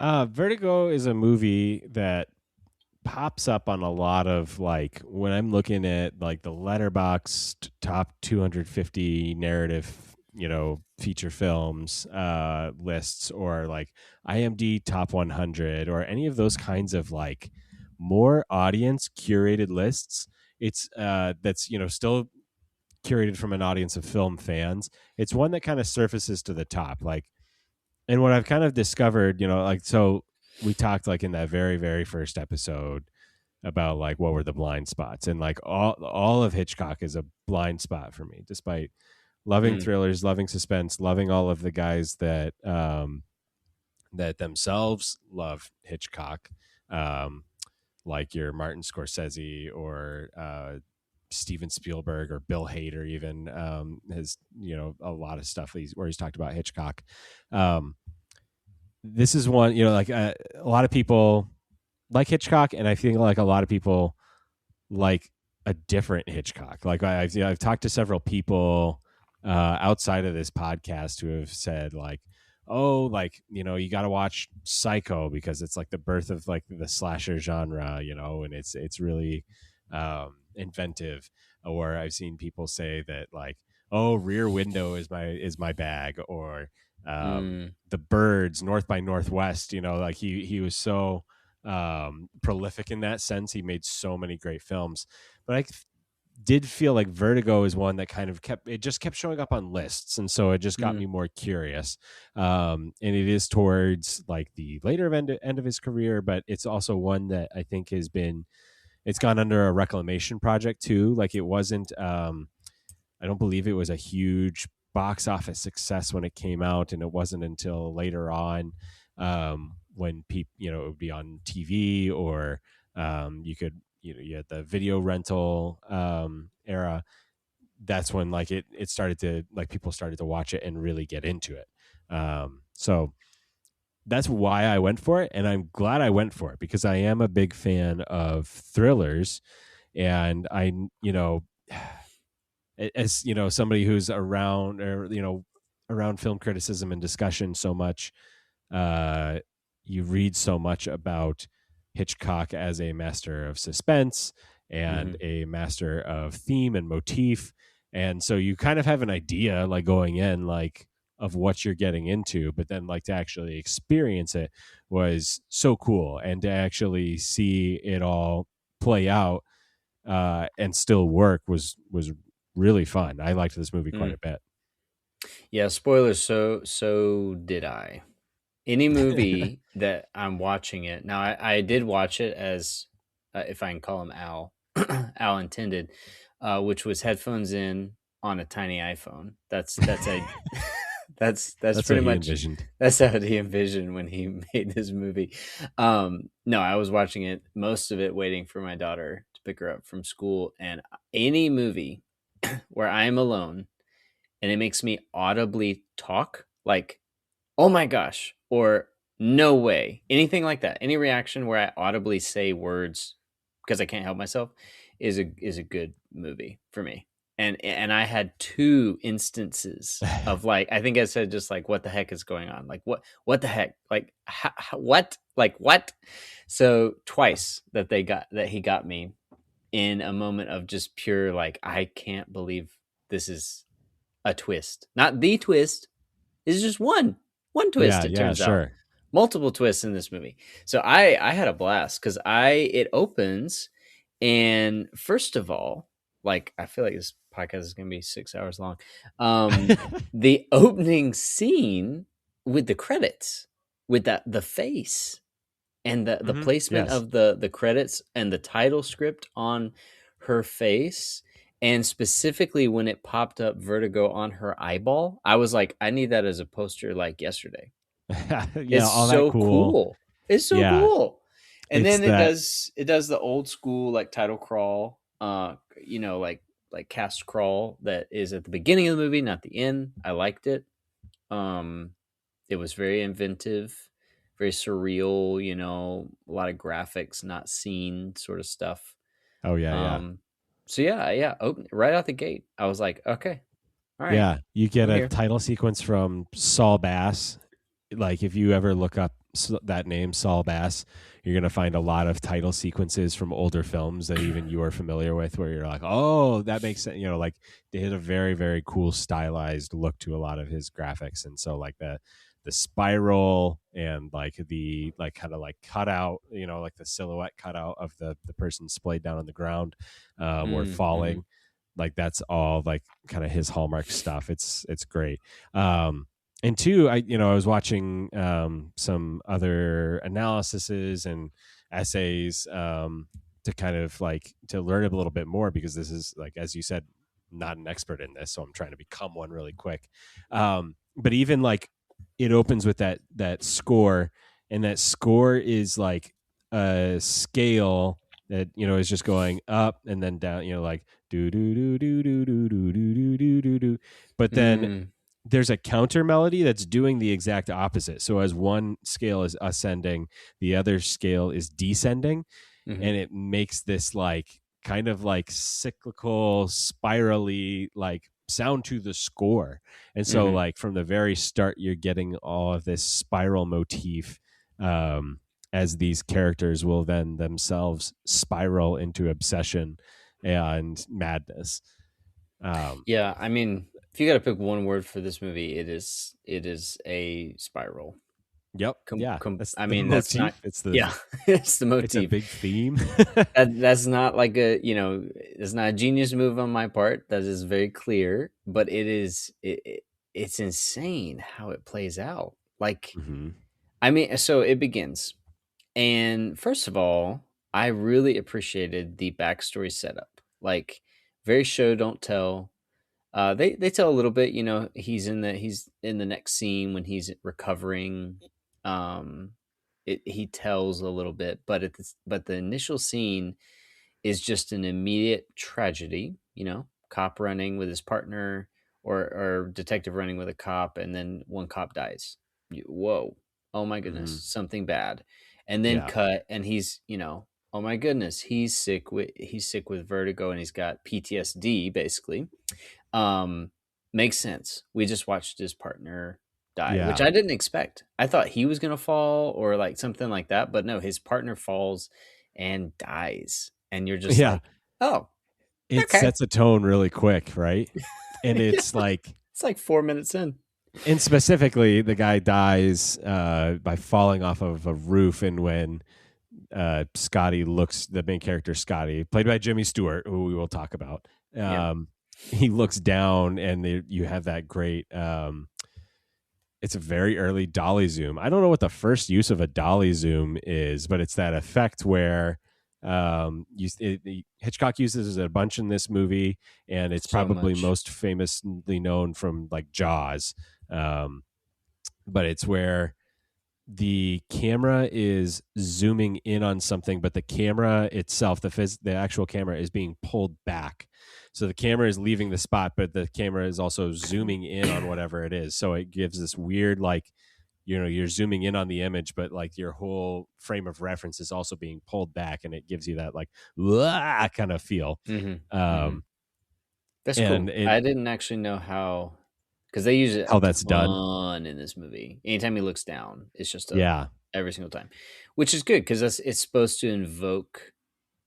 Vertigo is a movie that pops up on a lot of like when I'm looking at like the Letterboxd top 250 narrative, feature films lists, or like IMDb top 100, or any of those kinds of like more audience curated lists. It's that's still curated from an audience of film fans. It's one that kind of surfaces to the top, like, and what I've kind of discovered, like, so we talked like in that very, very first episode about like what were the blind spots, and like all of Hitchcock is a blind spot for me, despite loving Mm, thrillers, loving suspense, loving all of the guys that themselves love Hitchcock, um, like your Martin Scorsese, or Steven Spielberg, or Bill Hader, even has a lot of stuff where he's talked about Hitchcock. Um, this is one, like a lot of people like Hitchcock, and I think like a lot of people like a different Hitchcock. Like I've talked to several people outside of this podcast who have said like, oh, like you got to watch Psycho because it's like the birth of like the slasher genre, and it's really inventive. Or I've seen people say that like, oh, Rear Window is my bag, or mm, The Birds, North by Northwest. Like he was so prolific in that sense. He made so many great films, but I did feel like Vertigo is one that kind of kept showing up on lists, and so it just got mm, me more curious. And it is towards like the later end of his career, but it's also one that I think it's gone under a reclamation project too. Like it wasn't. I don't believe it was a huge box office success when it came out, and it wasn't until later on, when people, it would be on TV, or you could, you had the video rental era. That's when like it started to, like, people started to watch it and really get into it. So that's why I went for it, and I'm glad I went for it because I am a big fan of thrillers, and I, as somebody who's around, or around film criticism and discussion so much, uh you read so much about Hitchcock as a master of suspense and mm, a master of theme and motif, and so you kind of have an idea like going in, like, of what you're getting into, but then like to actually experience it was so cool, and to actually see it all play out and still work was really fun. I liked this movie quite mm. a bit. Yeah, spoilers. So did I. Any movie that I'm watching it now, I did watch it as, if I can call him Al, Al intended, which was headphones in on a tiny iPhone. That's a that's That's what pretty he much envisioned. that's how he envisioned when he made this movie. No, I was watching it, most of it waiting for my daughter to pick her up from school, and any movie where I'm alone and it makes me audibly talk, like, oh my gosh, or no way, anything like that, any reaction where I audibly say words because I can't help myself, is a good movie for me. And I had two instances of, like, I think I said just like, what the heck is going on, like, what the heck, like, what, like, what. So twice that he got me in a moment of just pure, like, I can't believe this is a twist, not the twist. It's just one twist, Yeah, it yeah, turns out. sure. Multiple twists in this movie. So I had a blast because I it opens, and first of all, like, I feel like this podcast is gonna be 6 hours long. The opening scene with the credits, with the face, and the Hmm. placement Yes. of the credits and the title script on her face, and specifically when it popped up Vertigo on her eyeball, I was like, I need that as a poster like yesterday. Yeah, It's all that so cool. cool. It's so Yeah, cool. And it's then it that. does the old school, like, title crawl, like cast crawl that is at the beginning of the movie, not the end. I liked it. Um it was very inventive, very surreal, a lot of graphics not seen sort of stuff. Oh yeah, yeah, Um so yeah, open right out the gate. I was like, okay, all right, yeah. You get I'm a here. title sequence from Saul Bass. Like if you ever look up that name, Saul Bass, you're going to find a lot of title sequences from older films that even you are familiar with, where you're like, oh, that makes sense. Like they had a very, very cool stylized look to a lot of his graphics. And so like the spiral and like the like kind of like cutout, like the silhouette cutout of the person splayed down on the ground, or Mm-hmm. falling, like that's all like kind of his hallmark stuff. It's great. And two, I was watching some other analyses and essays, to kind of like to learn a little bit more, because this is, like, as you said, not an expert in this, so I'm trying to become one really quick. But even like it opens with that score, and that score is like a scale that is just going up and then down, like do do do do do do do do do do do, but then Mm-hmm. there's a counter melody that's doing the exact opposite. So as one scale is ascending, the other scale is descending, Mm-hmm. and it makes this like kind of like cyclical, spirally like sound to the score. And so Mm-hmm. like from the very start, you're getting all of this spiral motif, as these characters will then themselves spiral into obsession and madness. Um, Yeah, I mean, if you got to pick one word for this movie, it is a spiral. yep. Yeah. That's I the mean, that's not. motif. Yeah, it's the It's a motif. big theme. That's not like it's not a genius move on my part. That is very clear, but it's insane how it plays out. Like, hmm I mean, so it begins, and first of all, I really appreciated the backstory setup. Like, very show don't tell. They tell a little bit. He's in the next scene when he's recovering. Um, he tells a little bit, but the initial scene is just an immediate tragedy. Cop running with his partner, or detective running with a cop, and then one cop dies. Whoa! Oh my goodness, hmm something bad. And then Yeah. cut, and oh my goodness, he's sick with vertigo, and he's got PTSD basically. um Makes sense. We just watched his partner die, which Yeah. I didn't expect. I thought he was gonna fall or like something like that, but no, his partner falls and dies, and you're just Yeah. like, oh, It okay. sets a tone really quick, right? And Yeah, it's like, it's like 4 minutes in. and specifically, the guy dies by falling off of a roof. And when Scotty looks, the main character Scotty, played by Jimmy Stewart, who we will talk about, Yeah. he looks down, and you have that great. It's a very early dolly zoom. I don't know what the first use of a dolly zoom is, but it's that effect where Hitchcock uses it a bunch in this movie, and it's So probably much. most famously known from like Jaws. Um, but it's where the camera is zooming in on something, but the camera itself, the actual camera, is being pulled back. So the camera is leaving the spot, but the camera is also zooming in on whatever it is. So it gives this weird, like, you're zooming in on the image, but like your whole frame of reference is also being pulled back, and it gives you that like kind of feel. Mm-hmm. Mm-hmm. Um, That's and cool. it I didn't actually know how, because they use it a how that's done. ton in this movie. Anytime he looks down, it's just a Yeah, every single time, which is good because it's supposed to invoke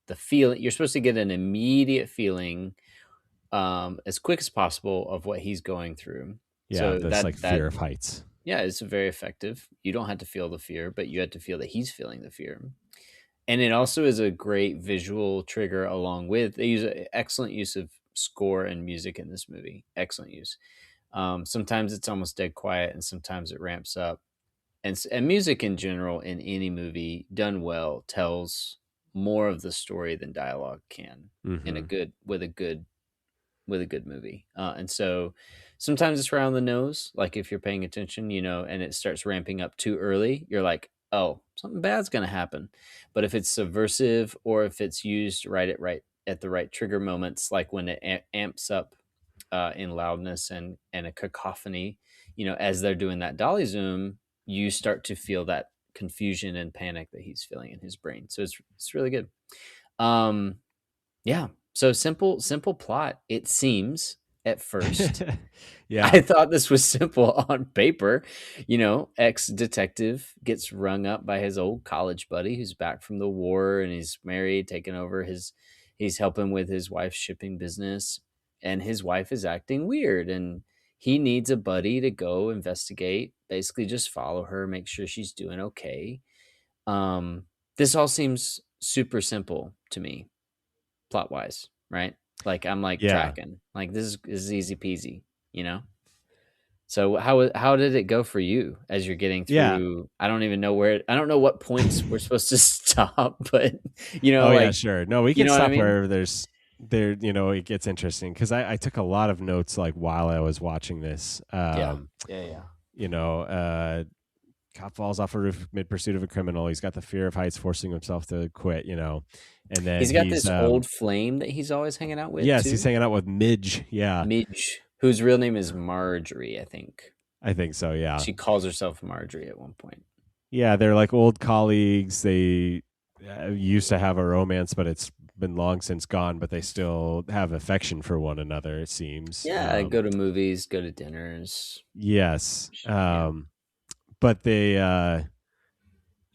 the feeling. You're supposed to get an immediate feeling, as quick as possible, of what he's going through. yeah, So that's like fear of heights. yeah, it's very effective. You don't have to feel the fear, but you have to feel that he's feeling the fear. And it also is a great visual trigger, along with they use excellent use of score and music in this movie. Excellent use. Sometimes it's almost dead quiet, and sometimes it ramps up. And music in general in any movie done well tells more of the story than dialogue can, in a hmm good with a good movie. And so sometimes it's right on the nose, like if you're paying attention, and it starts ramping up too early, you're like, oh, something bad's going to happen. But if it's subversive, or if it's used right at the right trigger moments, like when it amps up in loudness and a cacophony, as they're doing that dolly zoom, you start to feel that confusion and panic that he's feeling in his brain. So it's really good. Um, yeah. So simple plot, it seems. at first. Yeah. I thought this was simple on paper. Ex detective gets rung up by his old college buddy who's back from the war and he's married, taking over he's helping with his wife's shipping business. And his wife is acting weird. And he needs a buddy to go investigate, basically just follow her, make sure she's doing okay. Um, this all seems super simple to me, plot wise, right? Like I'm like Yeah. tracking. Like this is easy peasy, you know? So how did it go for you as you're getting Yeah. through? I don't even know I don't know what points we're supposed to stop, but Oh yeah, like sure. No, we you can know what I stop mean? wherever it gets interesting because I took a lot of notes like while I was watching this. Yeah. Yeah. You know, cop falls off a roof mid pursuit of a criminal. He's got the fear of heights, forcing himself to quit. And then He's got he's this old flame that he's always hanging out with yes, he's too. hanging out with Midge. Yeah, Midge, whose real name is Marjorie, I think. I think so. Yeah, She calls herself Marjorie at one point. yeah, they're like old colleagues. They used to have a romance, but it's been long since gone. But they still have affection for one another. It seems. Yeah, go to movies, go to dinners. Yes. Yeah. But they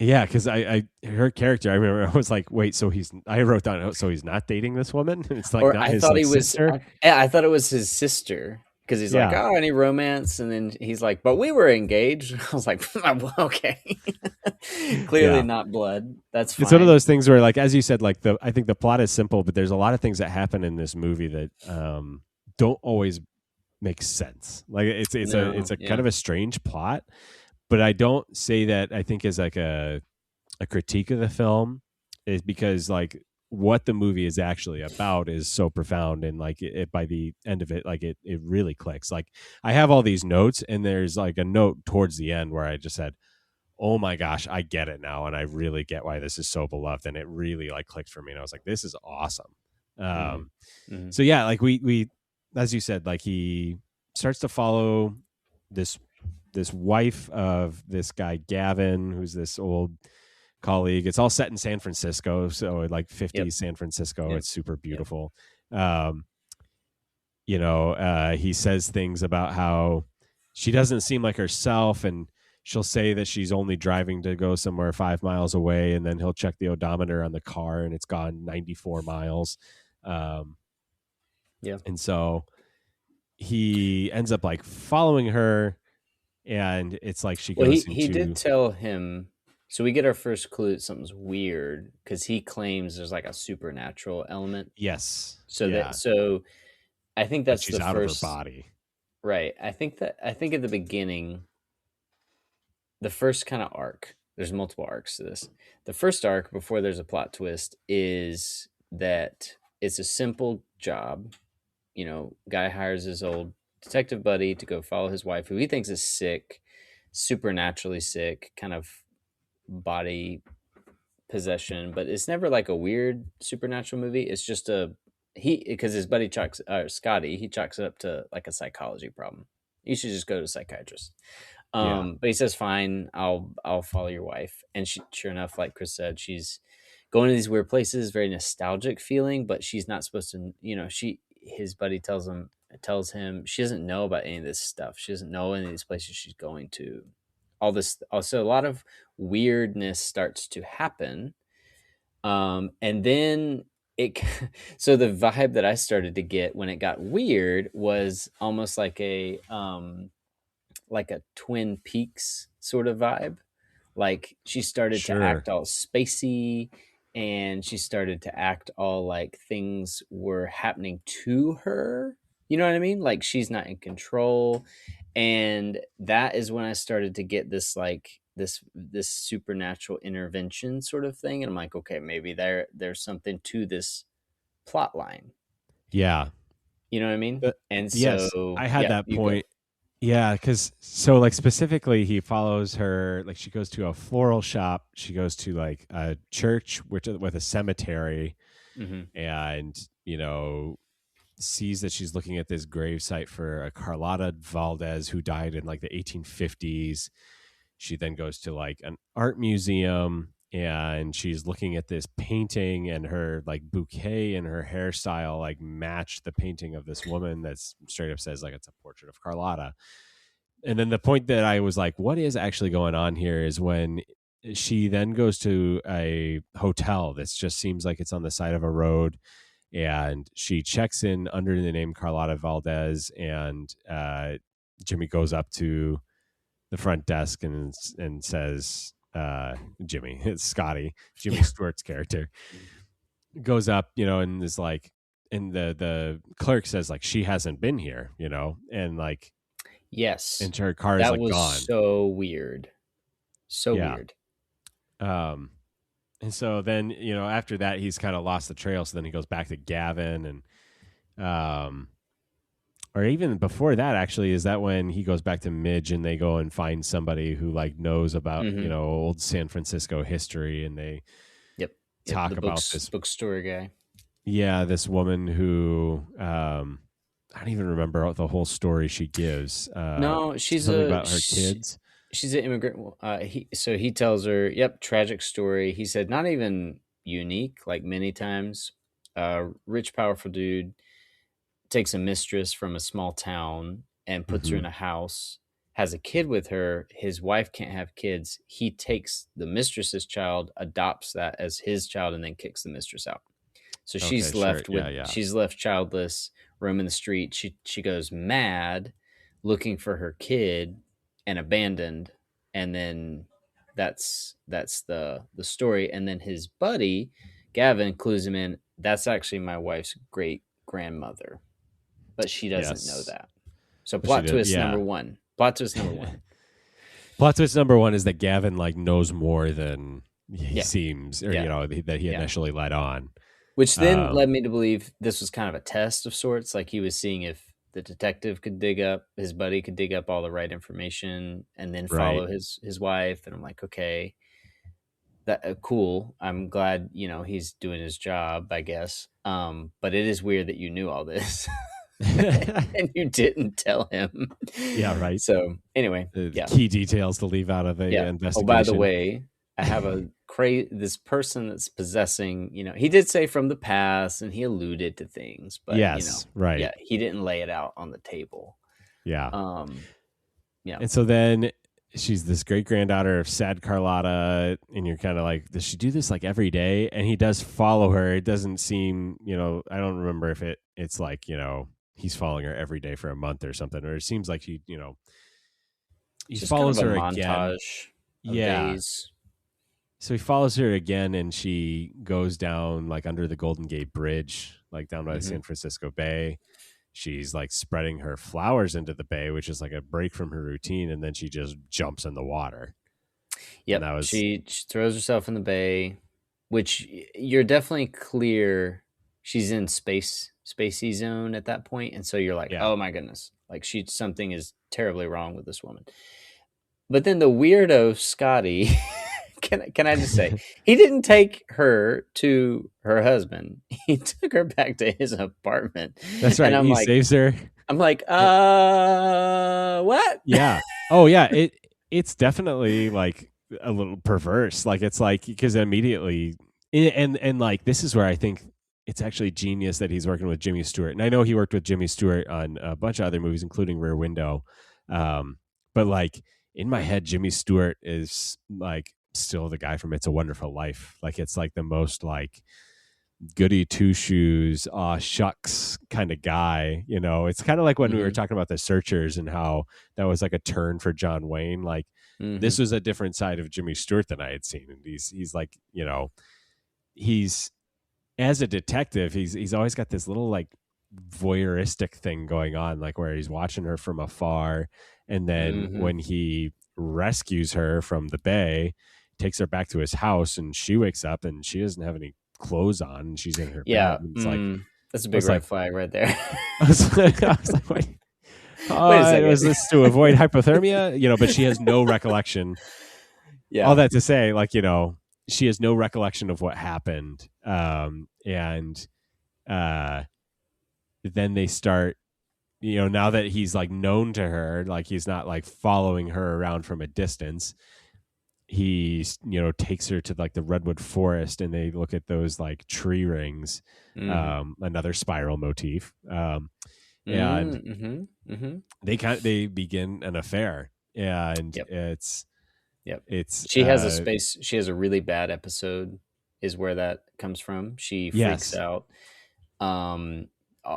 yeah, because her character, I remember I was like, wait, I wrote down, oh, so he's not dating this woman? It's like Or not I his thought like he was sister. yeah, I thought it was his sister because he's like, Yeah. "Oh, any romance?" And then he's like, "But we were engaged." I was like, "Well, okay." Clearly Yeah. not blood. That's It's one of fine. those things where, like, as you said, like I think the plot is simple, but there's a lot of things that happen in this movie that don't always make sense. Like it's No, a kind yeah. of a strange plot, but I don't say that I think is like a critique of the film, is because like what the movie is actually about is so profound, and like it by the end of it, like it really clicks. Like I have all these notes, and there's like a note towards the end where I just said, oh my gosh, I get it now, and I really get why this is so beloved, and it really like clicked for me, and I was like, this is awesome. Mhm. um Mhm. so yeah, like we as you said, like he starts to follow this wife of this guy Gavin, who's this old colleague. It's all set in San Francisco, so like Yep. 50s San Francisco. Yep. It's super Yep. beautiful. um he says things about how she doesn't seem like herself, and she'll say that she's only driving to go somewhere 5 miles away, and then he'll check the odometer on the car and it's gone 94 miles. um Yeah. and so he ends up like following her, and it's like she Well, goes he did into tell him. So we get our first clue that something's weird because he claims there's like a supernatural element. yes, So yeah, I think that that's she's the out of her first. body. Right. I think at the beginning, the first kind of arc, there's multiple arcs to this. The first arc before there's a plot twist is that it's a simple job. Guy hires his old detective buddy to go follow his wife, who he thinks is sick, supernaturally sick, kind of body possession, but it's never like a weird supernatural movie. It's just he because his buddy chalks Scotty, he chalks it up to like a psychology problem. You should just go to a psychiatrist. Yeah, But he says, "Fine, I'll follow your wife." And sure enough, like Chris said, she's going to these weird places, very nostalgic feeling, but she's not supposed to. His buddy tells him she doesn't know about any of this stuff. She doesn't know any of these places she's going to. All this, also a lot of weirdness starts to happen, and then it. So the vibe that I started to get when it got weird was almost like a Twin Peaks sort of vibe. Like she started to sure. act all spacey and she started to act all like things were happening to her. You know what I mean? Like she's not in control. And that is when I started to get this like this supernatural intervention sort of thing. And I'm like, okay, maybe there's something to this plot line. Yeah. You know what I mean? Uh, And yes, so I had yeah, that you go. point. Yeah, because so like specifically, he follows her. Like she goes to a floral shop. She goes to like a church with a cemetery, Hmm. and sees that she's looking at this grave site for a Carlotta Valdez who died in like the 1850s. She then goes to like an art museum, and she's looking at this painting, and her like bouquet and her hairstyle like match the painting of this woman that's straight up says like it's a portrait of Carlotta. And then the point that I was like, what is actually going on here is when she then goes to a hotel that just seems like it's on the side of a road, and she checks in under the name Carlotta Valdez, and Jimmy goes up to the front desk and says, Jimmy, it's Scotty, Jimmy Stewart's character, goes up, and is like, and the clerk says like she hasn't been here, and like, Yes. and her car is That like was gone. so weird. So Yeah. weird. And so then, after that, he's kind of lost the trail. So then he goes back to Gavin, and or even before that, actually, is that when he goes back to Midge and they go and find somebody who like knows about, old San Francisco history, and they talk about this bookstore guy. Yeah. This woman who, I don't even remember the whole story she gives. No, she's something about her kids. She's an immigrant. He tells her, "Yep, tragic story." He said, not even unique, like many times. Rich, powerful dude takes a mistress from a small town and puts her in a house. Has a kid with her. His wife can't have kids. He takes the mistress's child, adopts that as his child, and then kicks the mistress out. So she's left she's left childless, roaming the street. She goes mad, looking for her kid, and abandoned. And then that's the story. And then his buddy Gavin clues him in. That's actually my wife's great grandmother, but she doesn't know that. So plot twist number one. Plot twist number one. Plot twist number one is that Gavin like knows more than he seems, or that he initially let on. Which then led me to believe this was kind of a test of sorts. Like he was seeing if the detective could his buddy could dig up all the right information and then follow his wife. And I'm like, okay, that cool. I'm glad, he's doing his job, I guess. But it is weird that you knew all this and you didn't tell him. Yeah, right. So anyway, the key details to leave out of the investigation. Oh, by the way, I have this person that's possessing, he did say from the past and he alluded to things, but he didn't lay it out on the table. Yeah. And so then she's this great granddaughter of sad Carlotta, and you're kind of like, does she do this like every day? And he does follow her. It doesn't seem, I don't remember if it's like, he's following her every day for a month or something, or it seems like he follows her again. Days. So he follows her again, and she goes down like under the Golden Gate Bridge, like down by the San Francisco Bay. She's like spreading her flowers into the bay, which is like a break from her routine, and then she just jumps in the water. Yep, she throws herself in the bay, which you're definitely clear she's in spacey zone at that point, and so you're like, oh my goodness, like something is terribly wrong with this woman. But then the weirdo Scotty. Can I just say, he didn't take her to her husband. He took her back to his apartment. That's right. And he saves her. I'm like, what? Yeah. Oh, yeah. It's definitely like a little perverse. Like it's like, because immediately, and like this is where I think it's actually genius that he's working with Jimmy Stewart. And I know he worked with Jimmy Stewart on a bunch of other movies, including Rear Window. But like in my head, Jimmy Stewart is like still the guy from It's a Wonderful Life. Like it's like the most like goody two shoes, shucks kind of guy. It's kind of like when we were talking about The Searchers and how that was like a turn for John Wayne. Like this was a different side of Jimmy Stewart than I had seen. And he's like, he's as a detective, he's always got this little like voyeuristic thing going on, like where he's watching her from afar. And then when he rescues her from the bay, takes her back to his house, and she wakes up and she doesn't have any clothes on, and she's in her bed. It's like, that's a big red flag right there. I was like, wait a second. Was this to avoid hypothermia? But she has no recollection. Yeah. All that to say, like, she has no recollection of what happened. And then they start, now that he's like known to her, like he's not like following her around from a distance. he takes her to like the redwood forest, and they look at those like tree rings, Mm. another spiral motif, and Mm-hmm. Mm-hmm. they begin an affair, and Yep. Yep. it's She has a space. She has a really bad episode, is where that comes from. She freaks yes, out.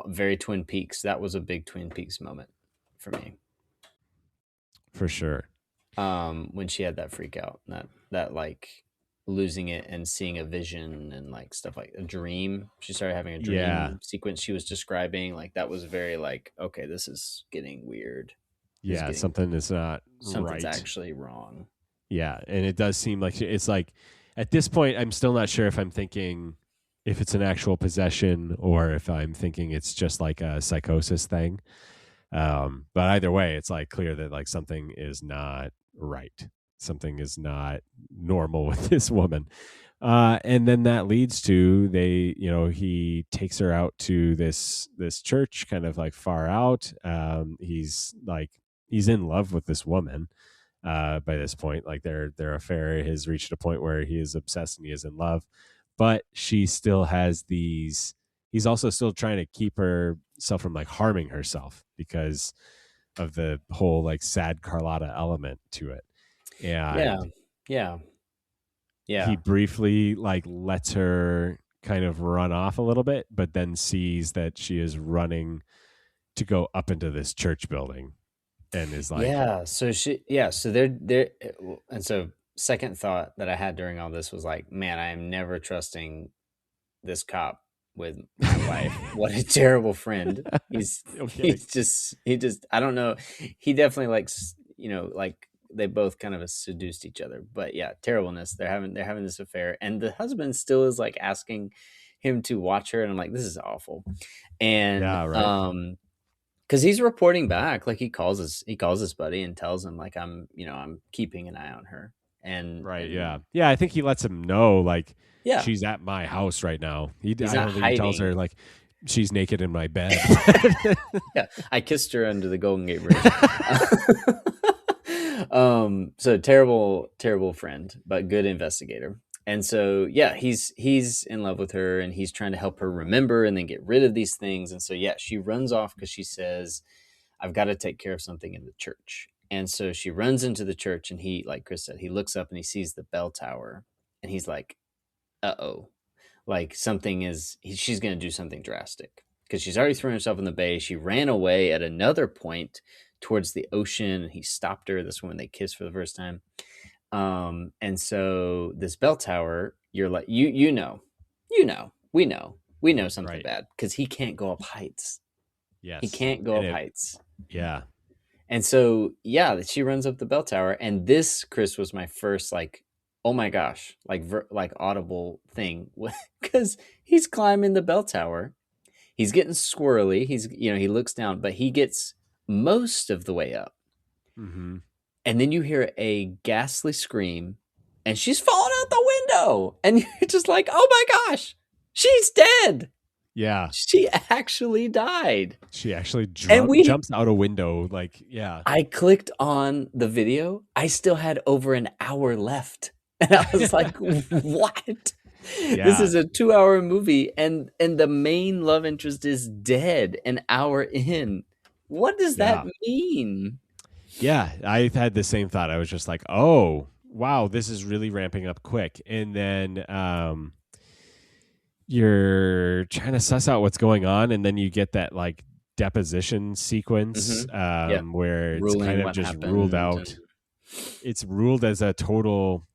Very Twin Peaks. That was a big Twin Peaks moment for me. for sure. When she had that freak out, that like losing it and seeing a vision and like stuff, like a dream. She started having a Yeah, dream sequence she was describing. Like that was very like, okay, this is getting weird. This is yeah, getting something is not something's right. actually wrong. Yeah, and it does seem like it's like at this point I'm still not sure if I'm thinking if it's an actual possession or if I'm thinking it's just like a psychosis thing. But either way, it's like clear that like something is not right. Something is not normal with this woman. And then that leads to he takes her out to this church, kind of like far out. He's in love with this woman by this point. Like their affair has reached a point where he is obsessed and he is in love, but she still has these. He's also still trying to keep herself from like harming herself because of the whole like sad Carlotta element to it. Yeah, And yeah, he yeah, briefly like lets her kind of run off a little bit, but then sees that she is running to go up into this church building and is like, yeah. So they're, and so second thought that I had during all this was like, man, I am never trusting this cop with my wife. What a terrible friend. He's no kidding. he just I don't know. He definitely likes, like they both kind of seduced each other. But yeah, terribleness. They're having this affair, and the husband still is like asking him to watch her, and I'm like, this is awful. And Yeah, right. because he's reporting back, like he calls his buddy and tells him like I'm keeping an eye on her. and Right. and Yeah. Yeah. I think he lets him know like yeah, she's at my house right now. he's I not don't think he tells her hiding. like she's naked in my bed. Yeah, I kissed her under the Golden Gate Bridge. So terrible, terrible friend, but good investigator. And so yeah, he's in love with her, and he's trying to help her remember and then get rid of these things. And so yeah, she runs off because she says, "I've got to take care of something in the church." And so she runs into the church, and he, like Chris said, he looks up and he sees the bell tower, and he's like, "Uh oh." Like she's going to do something drastic because she's already thrown herself in the bay. She ran away at another point towards the ocean, and he stopped her. This when they kissed for the first time. And so this bell tower, you're like, we know something Right. bad because he can't go up heights. He Yes. can't go And up it, heights. yeah. And so, yeah, she runs up the bell tower, and this, Chris, was my first like, oh my gosh, like like audible thing because he's climbing the bell tower. He's getting squirrely. He looks down, but he gets most of the way up, Mm-hmm. and then you hear a ghastly scream, and she's falling out the window, and you're just like, oh my gosh, she's dead. Yeah. She actually died. She actually And jumps out a window. Like, yeah. I clicked on the video. I still had over an hour left. And I was like, what? This Yeah. is a 2-hour movie, and the main love interest is dead an hour in. What does that Yeah. mean? Yeah. I had the same thought. I was just like, oh, wow, this is really ramping up quick. And then you're trying to suss out what's going on, and then you get that like deposition sequence Yeah. where it's kind Ruling of what just ruled happened. And out. It's ruled as a total,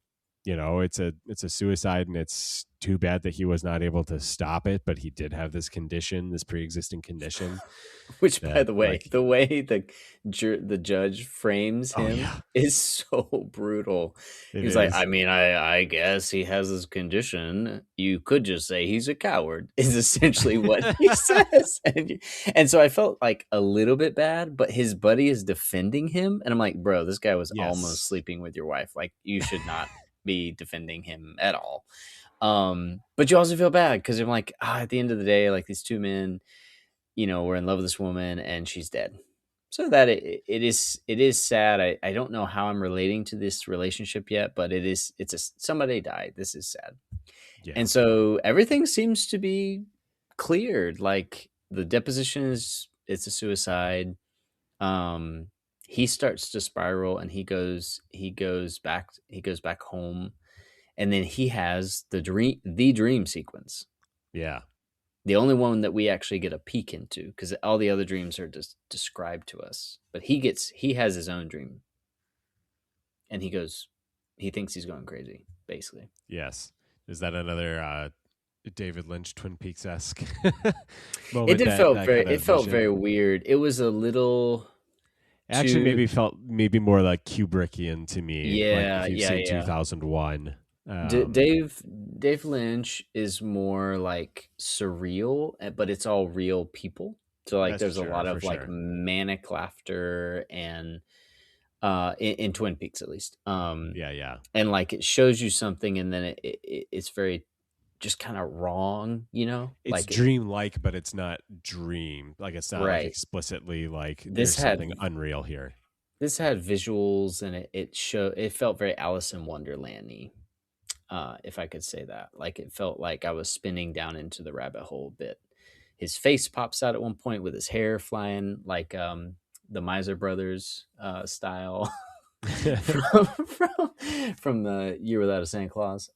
it's a suicide, and it's too bad that he was not able to stop it, but he did have this condition, this pre-existing condition which, by that the way, like, the way the judge frames oh him yeah, is so brutal. it He's like, is. I mean, I guess he has this condition. You could just say he's a coward, is essentially what he says. And so I felt like a little bit bad, but his buddy is defending him. And I'm like, bro, this guy was almost Yes. sleeping with your wife. Like, you should not be defending him at all. But you also feel bad because I'm like, at the end of the day, like these two men, were in love with this woman and she's dead. So that it is sad. I don't know how I'm relating to this relationship yet, but somebody died. This is sad. Yeah. And so everything seems to be cleared. Like the deposition it's a suicide. Um he starts to spiral and he goes back home, and then he has the dream sequence. Yeah. The only one that we actually get a peek into, because all the other dreams are just described to us. But he has his own dream, and he thinks he's going crazy, basically. Yes. Is that another David Lynch Twin Peaks esque It moment? did felt That very kind it of felt vision. very weird. It was a little Actually, too. maybe felt more like Kubrickian to me. Like Yeah, if you've yeah, seen yeah. 2001. Dave Lynch is more like surreal, but it's all real people. So like, That's for there's a sure. lot For of like sure. manic laughter, and in Twin Peaks at least. Yeah. Yeah. And like it shows you something, and then it's very just kind of wrong, It's like it. dreamlike, but it's not dream. Like it's not like Right. explicitly like This there's had something unreal here. this had visuals, and it felt very Alice in Wonderland-y, if I could say that. Like it felt like I was spinning down into the rabbit hole a bit. His face pops out at one point with his hair flying like the Miser Brothers style from the Year Without a Santa Claus.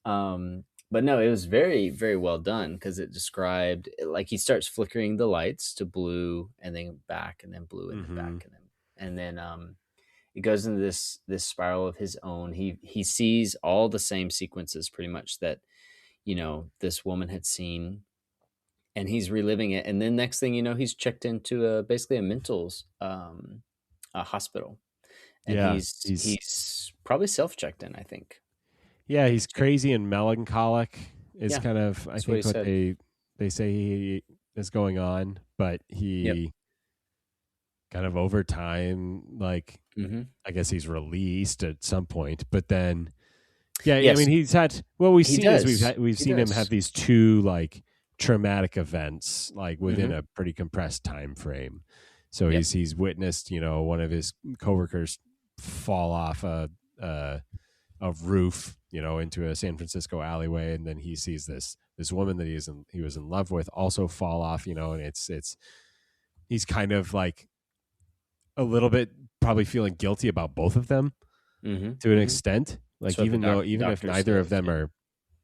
But no, it was very, very well done, because it described, like, he starts flickering the lights to blue and then back and then blue and then hmm back and then it goes into this spiral of his own. He sees all the same sequences pretty much that this woman had seen, and he's reliving it. And then next thing you know, he's checked into basically a mental's a hospital, and Yeah. he's probably self-checked in, I think. He's crazy and melancholic is Yeah, kind of I that's what he think what said. they say he is going on, but Yep. he kind of over time, like Hmm. I guess he's released at some point, but then yeah, I mean Yes, he's had what we've he seen is does. we've He seen him have does. these two like traumatic events like within Hmm. a pretty compressed time frame. So Yep. he's witnessed, one of his coworkers fall off a a roof, into a San Francisco alleyway, and then he sees this woman that he was in love with also fall off, and it's he's kind of like a little bit probably feeling guilty about both of them Hmm. to an Hmm. extent. That's Like what even if doctor neither of says. them Yeah. are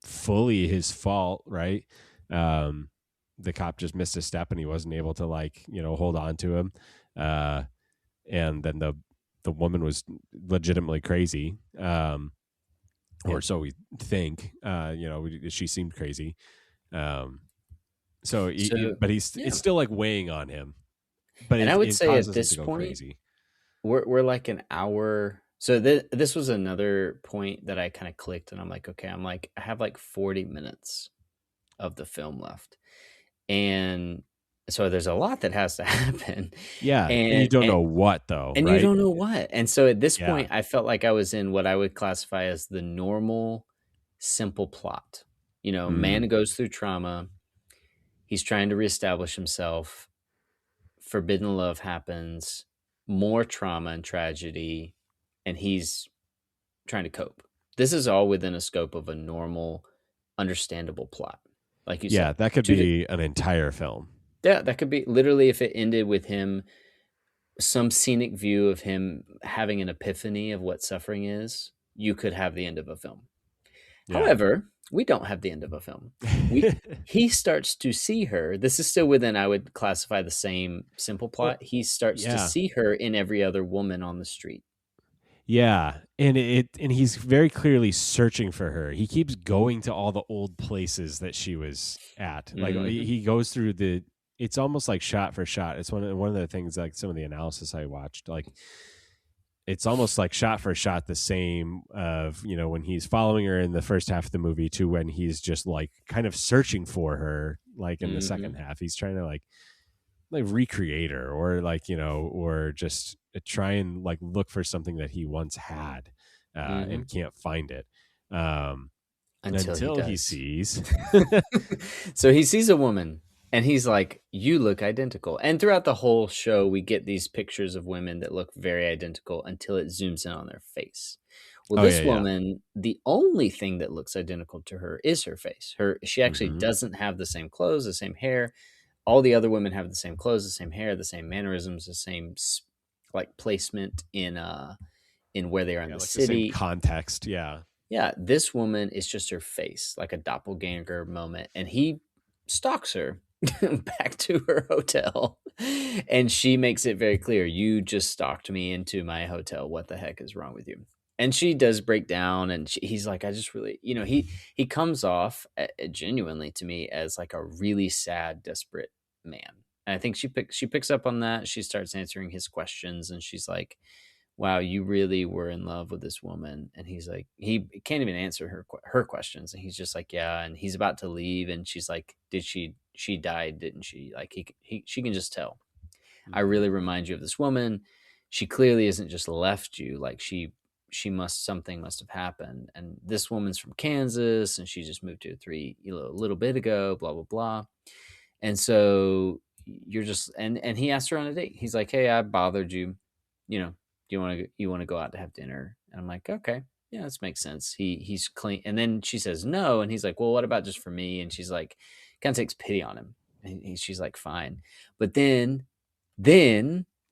fully his fault, right? Um, the cop just missed a step and he wasn't able to like hold on to him, uh, and then the woman was legitimately crazy. Or Yep. so we think. She seemed crazy. So, So but yeah, it's still like weighing on him, but and I would it say at causes him this to go point crazy. we're like an hour. So this was another point that I kind of clicked, and I'm like, okay, I have like 40 minutes of the film left, and so there's a lot that has to happen, Yeah, and you and don't and know what though, and you right? don't know what. And so at this Yeah. point, I felt like I was in what I would classify as the normal, simple plot. Man Mm. goes through trauma. He's trying to reestablish himself. Forbidden love happens. More trauma and tragedy, and he's trying to cope. This is all within a scope of a normal, understandable plot, like you Yeah, said. that could Two, di- be an entire film. yeah, that could be literally, if it ended with him, some scenic view of him having an epiphany of what suffering is. You could have the end of a film. Yeah. However, we don't have the end of a film. We He starts to see her. This is still within, I would classify, the same simple Well, plot. He starts to yeah. see her in every other woman on the street. Yeah, and he's very clearly searching for her. He keeps going to all the old places that she was at. Like Hmm. he goes through the. It's almost like shot for shot. It's one of the things like some of the analysis I watched. Like it's almost like shot for shot the same of when he's following her in the first half of the movie to when he's just like kind of searching for her like in the second Hmm. half. He's trying to like recreate her or like or just try and like look for something that he once had and Hmm. can't find it um Until he until he does. sees So he sees a woman. And he's like, you look identical. And throughout the whole show, we get these pictures of women that look very identical until it zooms in on their face. Well, Oh yeah, this yeah. woman, the only thing that looks identical to her is her face. She actually Hmm. doesn't have the same clothes, the same hair. All the other women have the same clothes, the same hair, the same mannerisms, the same like placement in where they are in Yeah, the like the same city. context. Yeah. Yeah, this woman is just her face, like a doppelganger moment. And he stalks her back to her hotel. And she makes it very clear, you just stalked me into my hotel. What the heck is wrong with you? And she does break down, and he's like, I just really, he comes off genuinely to me as like a really sad, desperate man. And I think she picks up on that. She starts answering his questions, and she's like, wow, you really were in love with this woman. And he's like, he can't even answer her questions. And he's just like, yeah. And he's about to leave. And she's like, she died, didn't she? Like she can just tell. I Hmm. really remind you of this woman. She clearly isn't just left you. Like something must have happened. And this woman's from Kansas and she just moved here a little bit ago, blah, blah, blah. And so you're just and he asked her on a date. He's like, "Hey, I bothered you. You know, do you want to go out to have dinner?" And I'm like, "Okay, yeah, this makes sense." He's clean. And then she says no, and he's like, "Well, what about just for me?" And she's like, kind of takes pity on him, and she's like, "Fine." But then,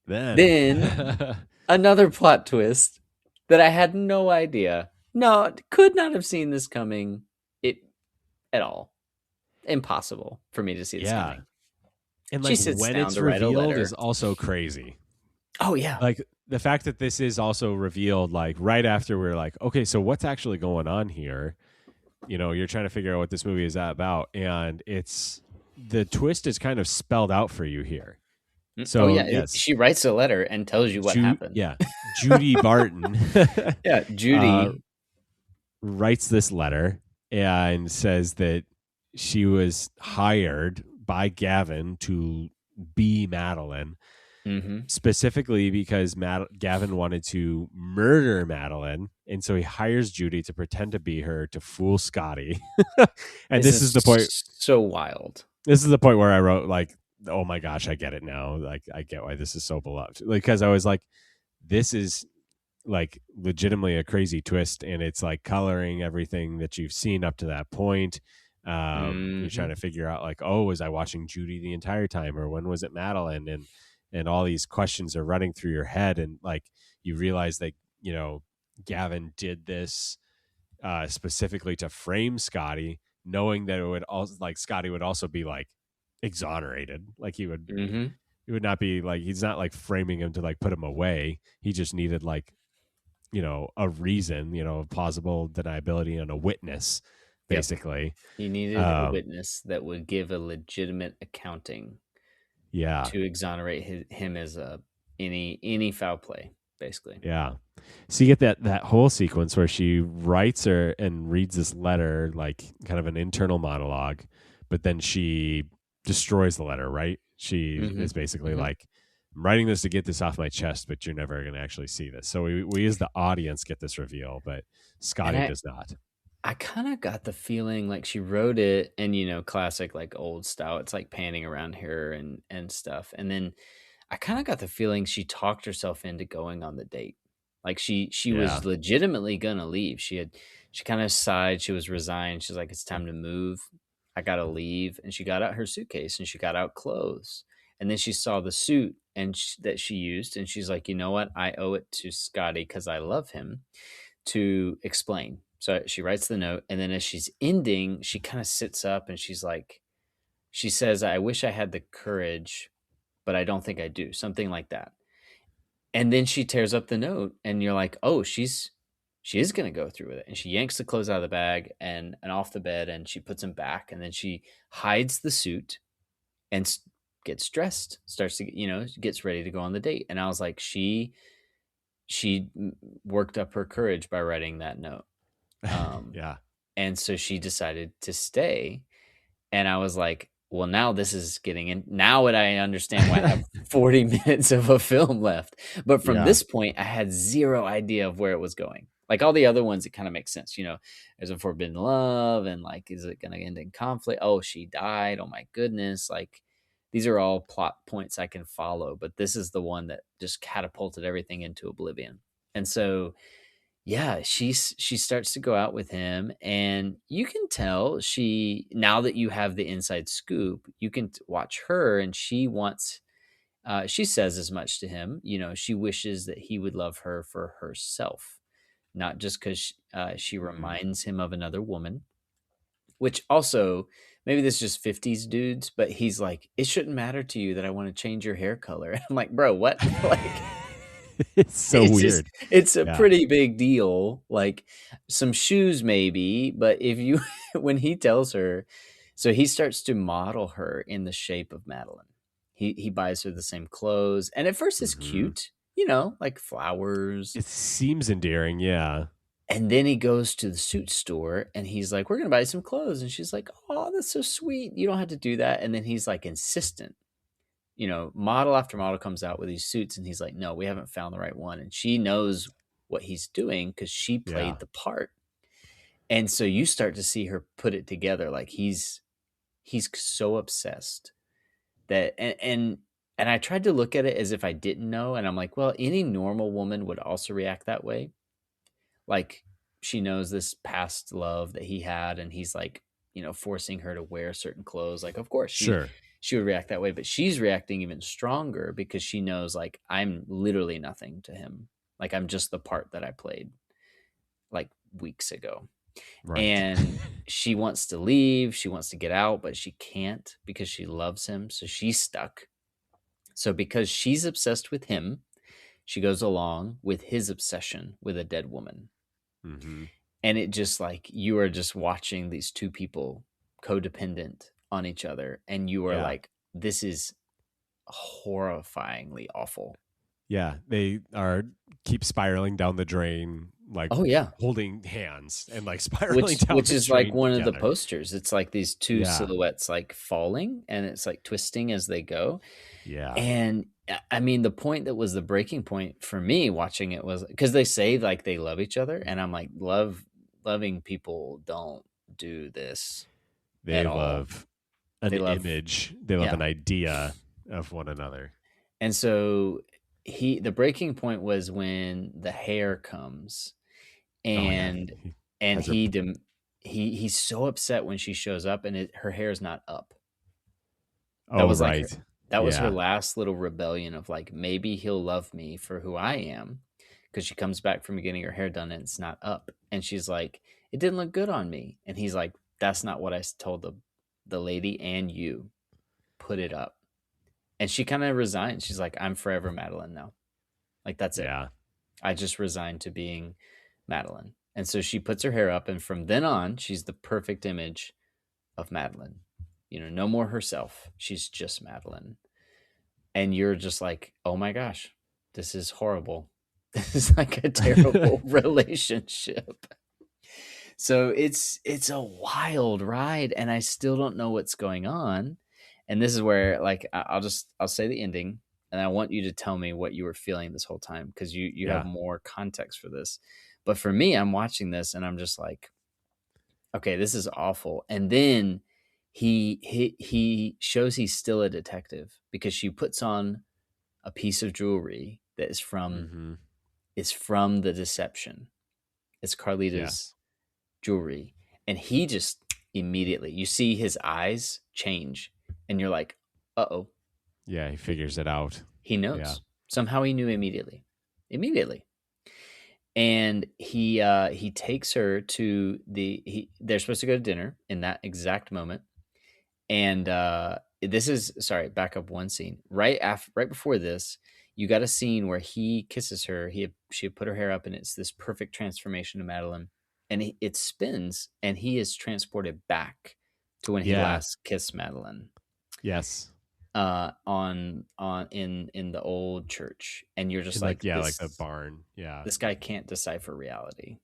Then. then another plot twist that I had no idea. No, could not have seen this coming. It at all. Impossible for me to see this Yeah. coming. And She like sits when down it's to write a revealed is letter. also crazy. Oh yeah. Like the fact that this is also revealed like right after we're like, okay, so what's actually going on here? You're trying to figure out what this movie is about, and it's the twist is kind of spelled out for you here. Oh So yeah. yes, She writes a letter and tells you what happened. Yeah, Judy Barton Yeah, uh, Judy. writes this letter and says that she was hired by Gavin to be Madeline, Mm-hmm. specifically because Gavin wanted to murder Madeline, and so he hires Judy to pretend to be her to fool Scotty. And This this is is the point. so wild. This is the point where I wrote like, "Oh my gosh, I get it now. Like, I get why this is so beloved." Because I was like, "This is like legitimately a crazy twist, and it's like coloring everything that you've seen up to that point." You're Mm-hmm. trying to figure out like, oh, was I watching Judy the entire time, or when was it Madeline? And all these questions are running through your head, and like you realize that Gavin did this specifically to frame Scotty, knowing that it would also like Scotty would also be like exonerated, like Mm-hmm. he would not be like he's not like framing him to like put him away. He just needed like a reason, a plausible deniability and a witness, Yep. basically. He needed a Um, witness that would give a legitimate accounting yeah, to exonerate him as any foul play, basically. yeah. So you get that whole sequence where she writes her and reads this letter, like kind of an internal monologue, but then she destroys the letter. Right? She Mm-hmm. is basically Mm-hmm. like, "I'm writing this to get this off my chest, but you're never going to actually see this." So we as the audience get this reveal, but And Scotty does not. I kind of got the feeling like she wrote it and classic like old style, it's like panning around her and stuff, and then I kind of got the feeling she talked herself into going on the date. Like she Yeah, was legitimately gonna leave. She kind of sighed, she was resigned, she's like, it's time to move, I gotta leave. And she got out her suitcase and she got out clothes, and then she saw the suit that she used, and she's like, you know what, I owe it to Scotty because I love him to explain. So she writes the note, and then as she's ending, she kind of sits up and she's like, she says, I wish I had the courage, but I don't think I do. Something like that. And then she tears up the note, and you're like, oh, she is gonna go through with it. And she yanks the clothes out of the bag and off the bed, and she puts them back, and then she hides the suit and gets dressed, starts to gets ready to go on the date. And I was like, she worked up her courage by writing that note. Um, yeah, and so she decided to stay. And I was like, well, now this is getting in. Now would I understand why I have 40 minutes of a film left. But from yeah. this point, I had zero idea of where it was going. Like all the other ones, it kind of makes sense. There's a forbidden love, and like, is it going to end in conflict? Oh, she died. Oh my goodness. Like, these are all plot points I can follow, but this is the one that just catapulted everything into oblivion. And so, yeah, she starts to go out with him, and you can tell now that you have the inside scoop, you can watch her, and she says as much to him. She wishes that he would love her for herself, not just because she Mm. reminds him of another woman, which also, maybe this is just 50s dudes, but he's like, it shouldn't matter to you that I want to change your hair color. I'm like, bro, what? Like, It's so weird. it's a Yeah. pretty big deal. Like, some shoes maybe, but if you when he tells her, so he starts to model her in the shape of Madeline. He buys her the same clothes, and at first it's Hmm. cute, like flowers. It seems endearing. Yeah. And then he goes to the suit store and he's like, we're gonna buy some clothes, and she's like, oh, that's so sweet, you don't have to do that. And then he's like insistent. Model after model comes out with these suits, and he's like, no, we haven't found the right one. And she knows what he's doing because she Yeah. played the part. And so you start to see her put it together. Like, he's so obsessed that, and I tried to look at it as if I didn't know. And I'm like, well, any normal woman would also react that way. Like, she knows this past love that he had, and he's like, forcing her to wear certain clothes. Like, of course Sure. she would react that way, but she's reacting even stronger because she knows, like, I'm literally nothing to him. Like, I'm just the part that I played like weeks ago. Right. And she wants to leave, she wants to get out, but she can't because she loves him. So she's stuck. So because she's obsessed with him, she goes along with his obsession with a dead woman. Hmm. And it just, like, you are just watching these two people codependent on each other, and you are Yeah. like, this is horrifyingly awful. Yeah. They are keep spiraling down the drain, like Oh yeah. holding hands and like spiraling which down which the is like drain one of the together. posters. It's like these two Yeah. silhouettes like falling, and it's like twisting as they go. Yeah. And I mean, the point that was the breaking point for me watching it was because they say like they love each other, and I'm like, loving people don't do this at They all. love an They love, image, they love yeah. an idea of one another. And so the breaking point was when the hair comes, Oh yeah. and He and has her. he's so upset when she shows up, and her hair is not up. That Oh was like her, right. that was her Yeah. last little rebellion of like, maybe he'll love me for who I am, because she comes back from getting her hair done and it's not up, and she's like, it didn't look good on me, and he's like, that's not what I told the lady and you. Put it up. And she kind of resigns. She's like, I'm forever Madeline now. Like, that's it. Yeah. I just resigned to being Madeline. And so she puts her hair up, and from then on, she's the perfect image of Madeline. No more herself. She's just Madeline. And you're just like, oh my gosh, this is horrible. This is like a terrible relationship. So it's a wild ride, and I still don't know what's going on. And this is where, like, I'll say the ending, and I want you to tell me what you were feeling this whole time, because you have Yeah. more context for this. But for me, I'm watching this and I'm just like, okay, this is awful. And then he shows he's still a detective, because she puts on a piece of jewelry that Hmm. is from the deception. It's Yeah. Carlita's jewelry. And he just immediately, you see his eyes change, and you're like, uh-oh. Yeah. He he, figures it out. he Yeah. knows. Somehow he knew immediately. And he takes her to they're supposed to go to dinner in that exact moment. And this is, sorry, back up one scene. Right before this, you got a scene where he kisses her. She had put her hair up, and it's this perfect transformation to Madeline. And it spins, and he is transported back to when he Yeah. last kissed Madeline, Yes. on in the old church. And you're just In like, like, yeah, like the barn. Yeah. this guy can't decipher reality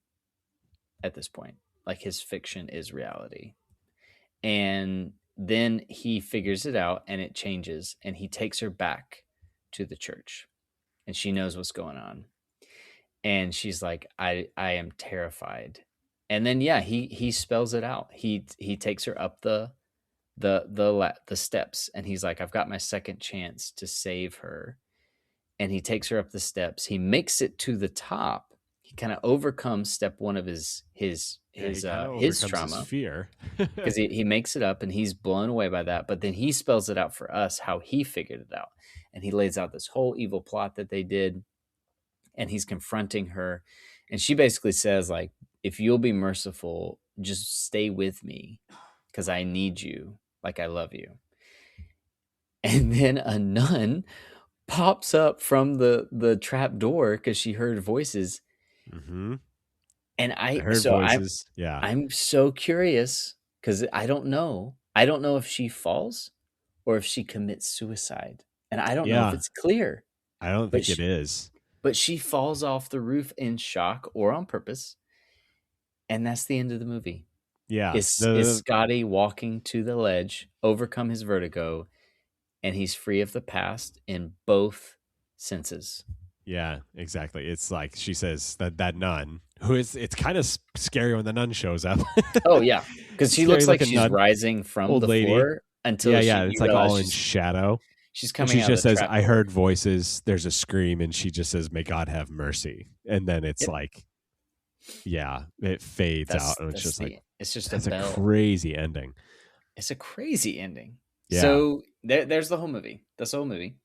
at this point. Like, his fiction is reality. And then he figures it out, and it changes, and he takes her back to the church, and she knows what's going on. And she's like, I am terrified. And then yeah, he spells it out. He takes her up the steps, and he's like, I've got my second chance to save her. And he takes her up the steps. He makes it to the top. He kind of overcomes step one of Yeah, he kind of his overcomes his trauma, fear. because he makes it up and he's blown away by that. But then he spells it out for us how he figured it out. And he lays out this whole evil plot that they did, and he's confronting her. And she basically says, like, if you'll be merciful, just stay with me because I need you, like I love you. And then a nun pops up from the trap door because she heard voices. Mm-hmm. And I heard voices. Yeah. I'm so curious because I don't know if she falls or if she commits suicide, and I don't know if Yeah. it's clear. I don't But think it is. but she falls off the roof in shock or on purpose, and that's the end of the movie. Yeah. Is Scotty walking to the ledge, overcome his vertigo, and he's free of the past in both senses. Yeah, exactly. It's like she says that nun who is. It's kind of scary when the nun shows up. Oh yeah, because she Scary looks like looking she's nun, rising from old the lady. floor until Yeah, yeah. It's you like realize all in shadow. she's And coming she out of just the says, trap "I door. heard voices." There's a scream, and she just says, "May God have mercy." And then it's Yep, like, yeah, it fades out, and it's just like it's just a that's a bell. crazy ending. It's a crazy ending. Yeah. So there's the whole movie. That's the whole movie.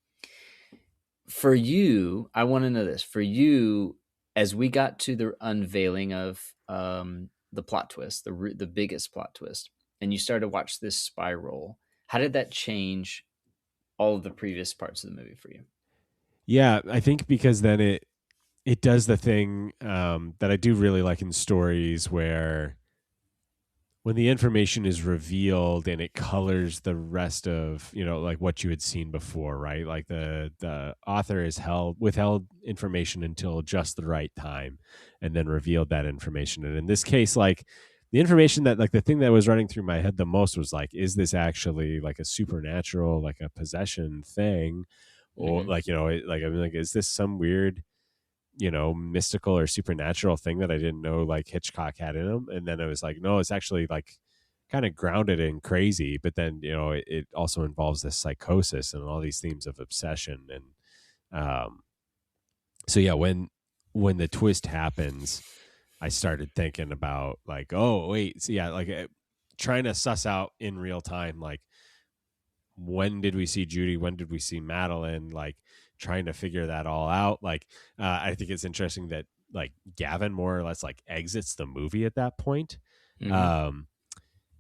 For you, I want to know this. For you, as we got to the unveiling of the plot twist, the biggest plot twist, and you started to watch this spiral, how did that change all of the previous parts of the movie for you? Yeah, I think because then it does the thing that I do really like in stories where when the information is revealed and it colors the rest of like what you had seen before, right? Like the author has withheld information until just the right time and then revealed that information. And in this case, like the information that like the thing that was running through my head the most was like, is this actually like a supernatural, like a possession thing, or Mm-hmm. like like I mean, like, is this some weird mystical or supernatural thing that I didn't know like Hitchcock had in him? And then it was like, no, it's actually like kind of grounded and crazy, but then it also involves this psychosis and all these themes of obsession. And so yeah, when the twist happens, I started thinking about like, oh wait, so yeah, like trying to suss out in real time, like when did we see Judy? When did we see Madeline? Like trying to figure that all out. Like I think it's interesting that like Gavin more or less like exits the movie at that point. Mm-hmm. Um,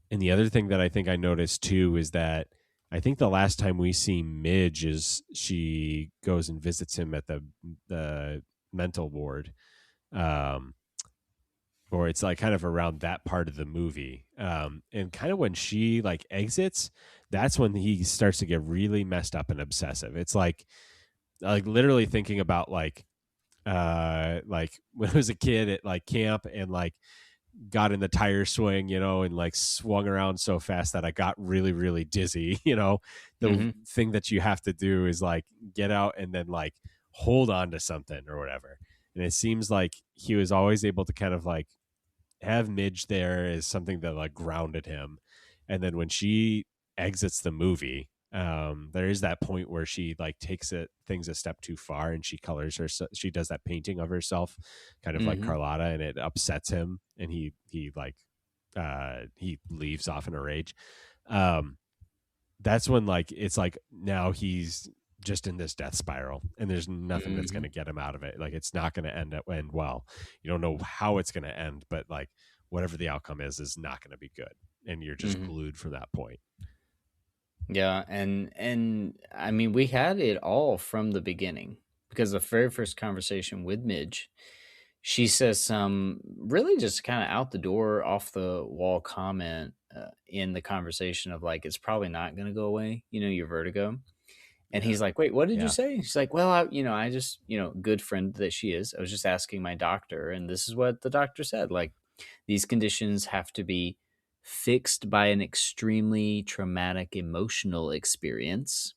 and the other thing that I think I noticed too is that I think the last time we see Midge is she goes and visits him at the mental ward. Um, or it's like kind of around that part of the movie. And kind of when she like exits, that's when he starts to get really messed up and obsessive. It's like literally thinking about like when I was a kid at like camp and like got in the tire swing, and like swung around so fast that I got really, really dizzy. The Mm-hmm. thing that you have to do is like get out and then like hold on to something or whatever. And it seems like he was always able to kind of like have Midge there as something that like grounded him. And then when she exits the movie, there is that point where she like takes things a step too far and she colors her. She does that painting of herself, kind of like Mm-hmm. Carlotta, and it upsets him, and he like he leaves off in a rage. Um, that's when like it's like now he's just in this death spiral and there's nothing that's going Mm-hmm. to get him out of it. Like it's not going to end well. You don't know how it's going to end, but like whatever the outcome is not going to be good, and you're just Mm-hmm. glued from that point. Yeah, and I mean we had it all from the beginning, because the very first conversation with Midge, she says some really just kind of out the door, off the wall comment in the conversation of like, it's probably not going to go away, your vertigo. And Yeah. he's like, wait, what did you Yeah. say? She's like, well, I just, good friend that she is, I was just asking my doctor, and this is what the doctor said. Like, these conditions have to be fixed by an extremely traumatic emotional experience.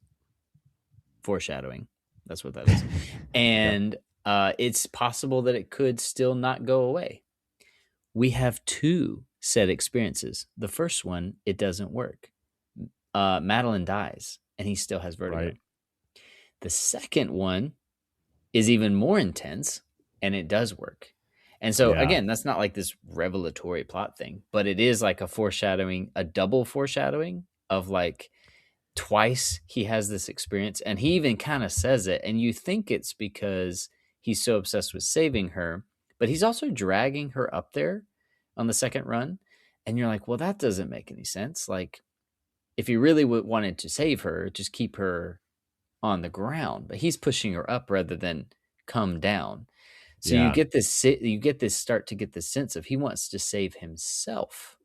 Foreshadowing. That's what that is. Yep. And It's possible that it could still not go away. We have two said experiences. The first one, it doesn't work. Madeline dies, and he still has vertigo. Right. The second one is even more intense, and it does work. And so, Yeah. again, that's not like this revelatory plot thing, but it is like a foreshadowing, a double foreshadowing of like twice he has this experience. And he even kind of says it. And you think it's because he's so obsessed with saving her, but he's also dragging her up there on the second run. And you're like, well, that doesn't make any sense. Like, if he really wanted to save her, just keep her on the ground, but he's pushing her up rather than come down. So Yeah. you get this start to get this sense of he wants to save himself.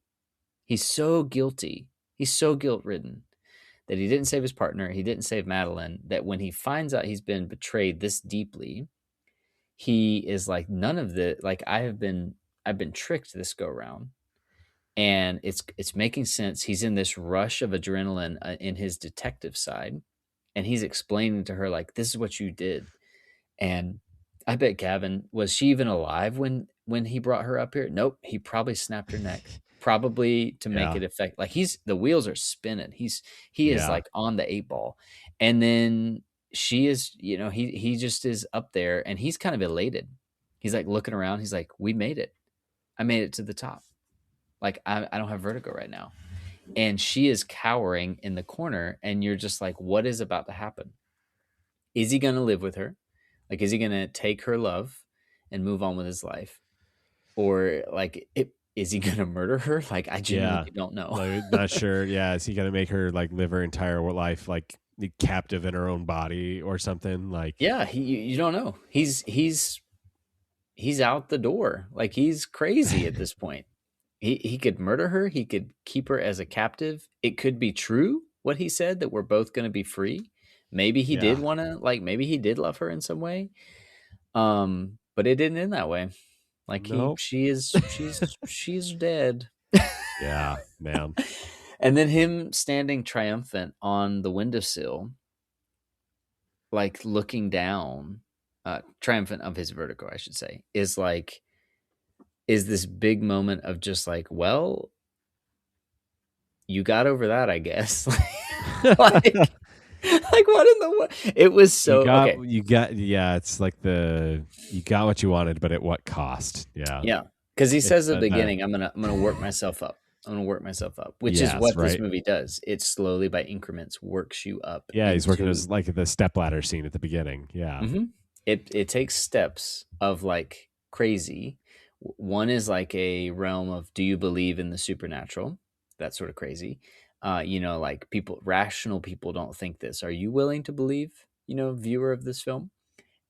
He's so guilty. He's so guilt ridden that he didn't save his partner. He didn't save Madeline. That when he finds out he's been betrayed this deeply, he is like, none of the like I've been tricked this go round, and it's making sense. He's in this rush of adrenaline in his detective side, and he's explaining to her like, this is what you did. And I bet Gavin, was she even alive when he brought her up here? Nope. He probably snapped her neck, probably to make Yeah. it affect. Like, the wheels are spinning. He is Yeah. like on the 8 ball, and then she is. He just is up there, and he's kind of elated. He's like looking around. He's like, we made it. I made it to the top. Like, I don't have vertigo right now. And she is cowering in the corner, and you're just like, what is about to happen? Is he going to live with her? Like, is he going to take her love and move on with his life? Or, like, is he going to murder her? Like, I genuinely don't know. Like, not sure. Yeah. Is he going to make her like live her entire life, like captive in her own body or something? Like, Yeah, you don't know. He's out the door. Like, he's crazy at this point. He could murder her. He could keep her as a captive. It could be true what he said, that we're both going to be free. Maybe he did yeah. want to, like, maybe he did love her in some way. But it didn't end that way. Like, Nope. she's dead. Yeah, man. And then him standing triumphant on the windowsill, like looking down, triumphant of his vertigo, I should say, is this big moment of just like, well, you got over that, I guess. like, like, what in the what? It was so okay. Yeah, it's like you got what you wanted, but at what cost? Yeah. Yeah. Because he says at the beginning, I'm gonna work myself up. I'm gonna work myself up, which is what this movie does. It slowly, by increments, works you up. Yeah, he's working as like the stepladder scene at the beginning. Yeah. Mm-hmm. It takes steps of like crazy. One is like a realm of, do you believe in the supernatural? That's sort of crazy. Like, rational people don't think this. Are you willing to believe, viewer of this film?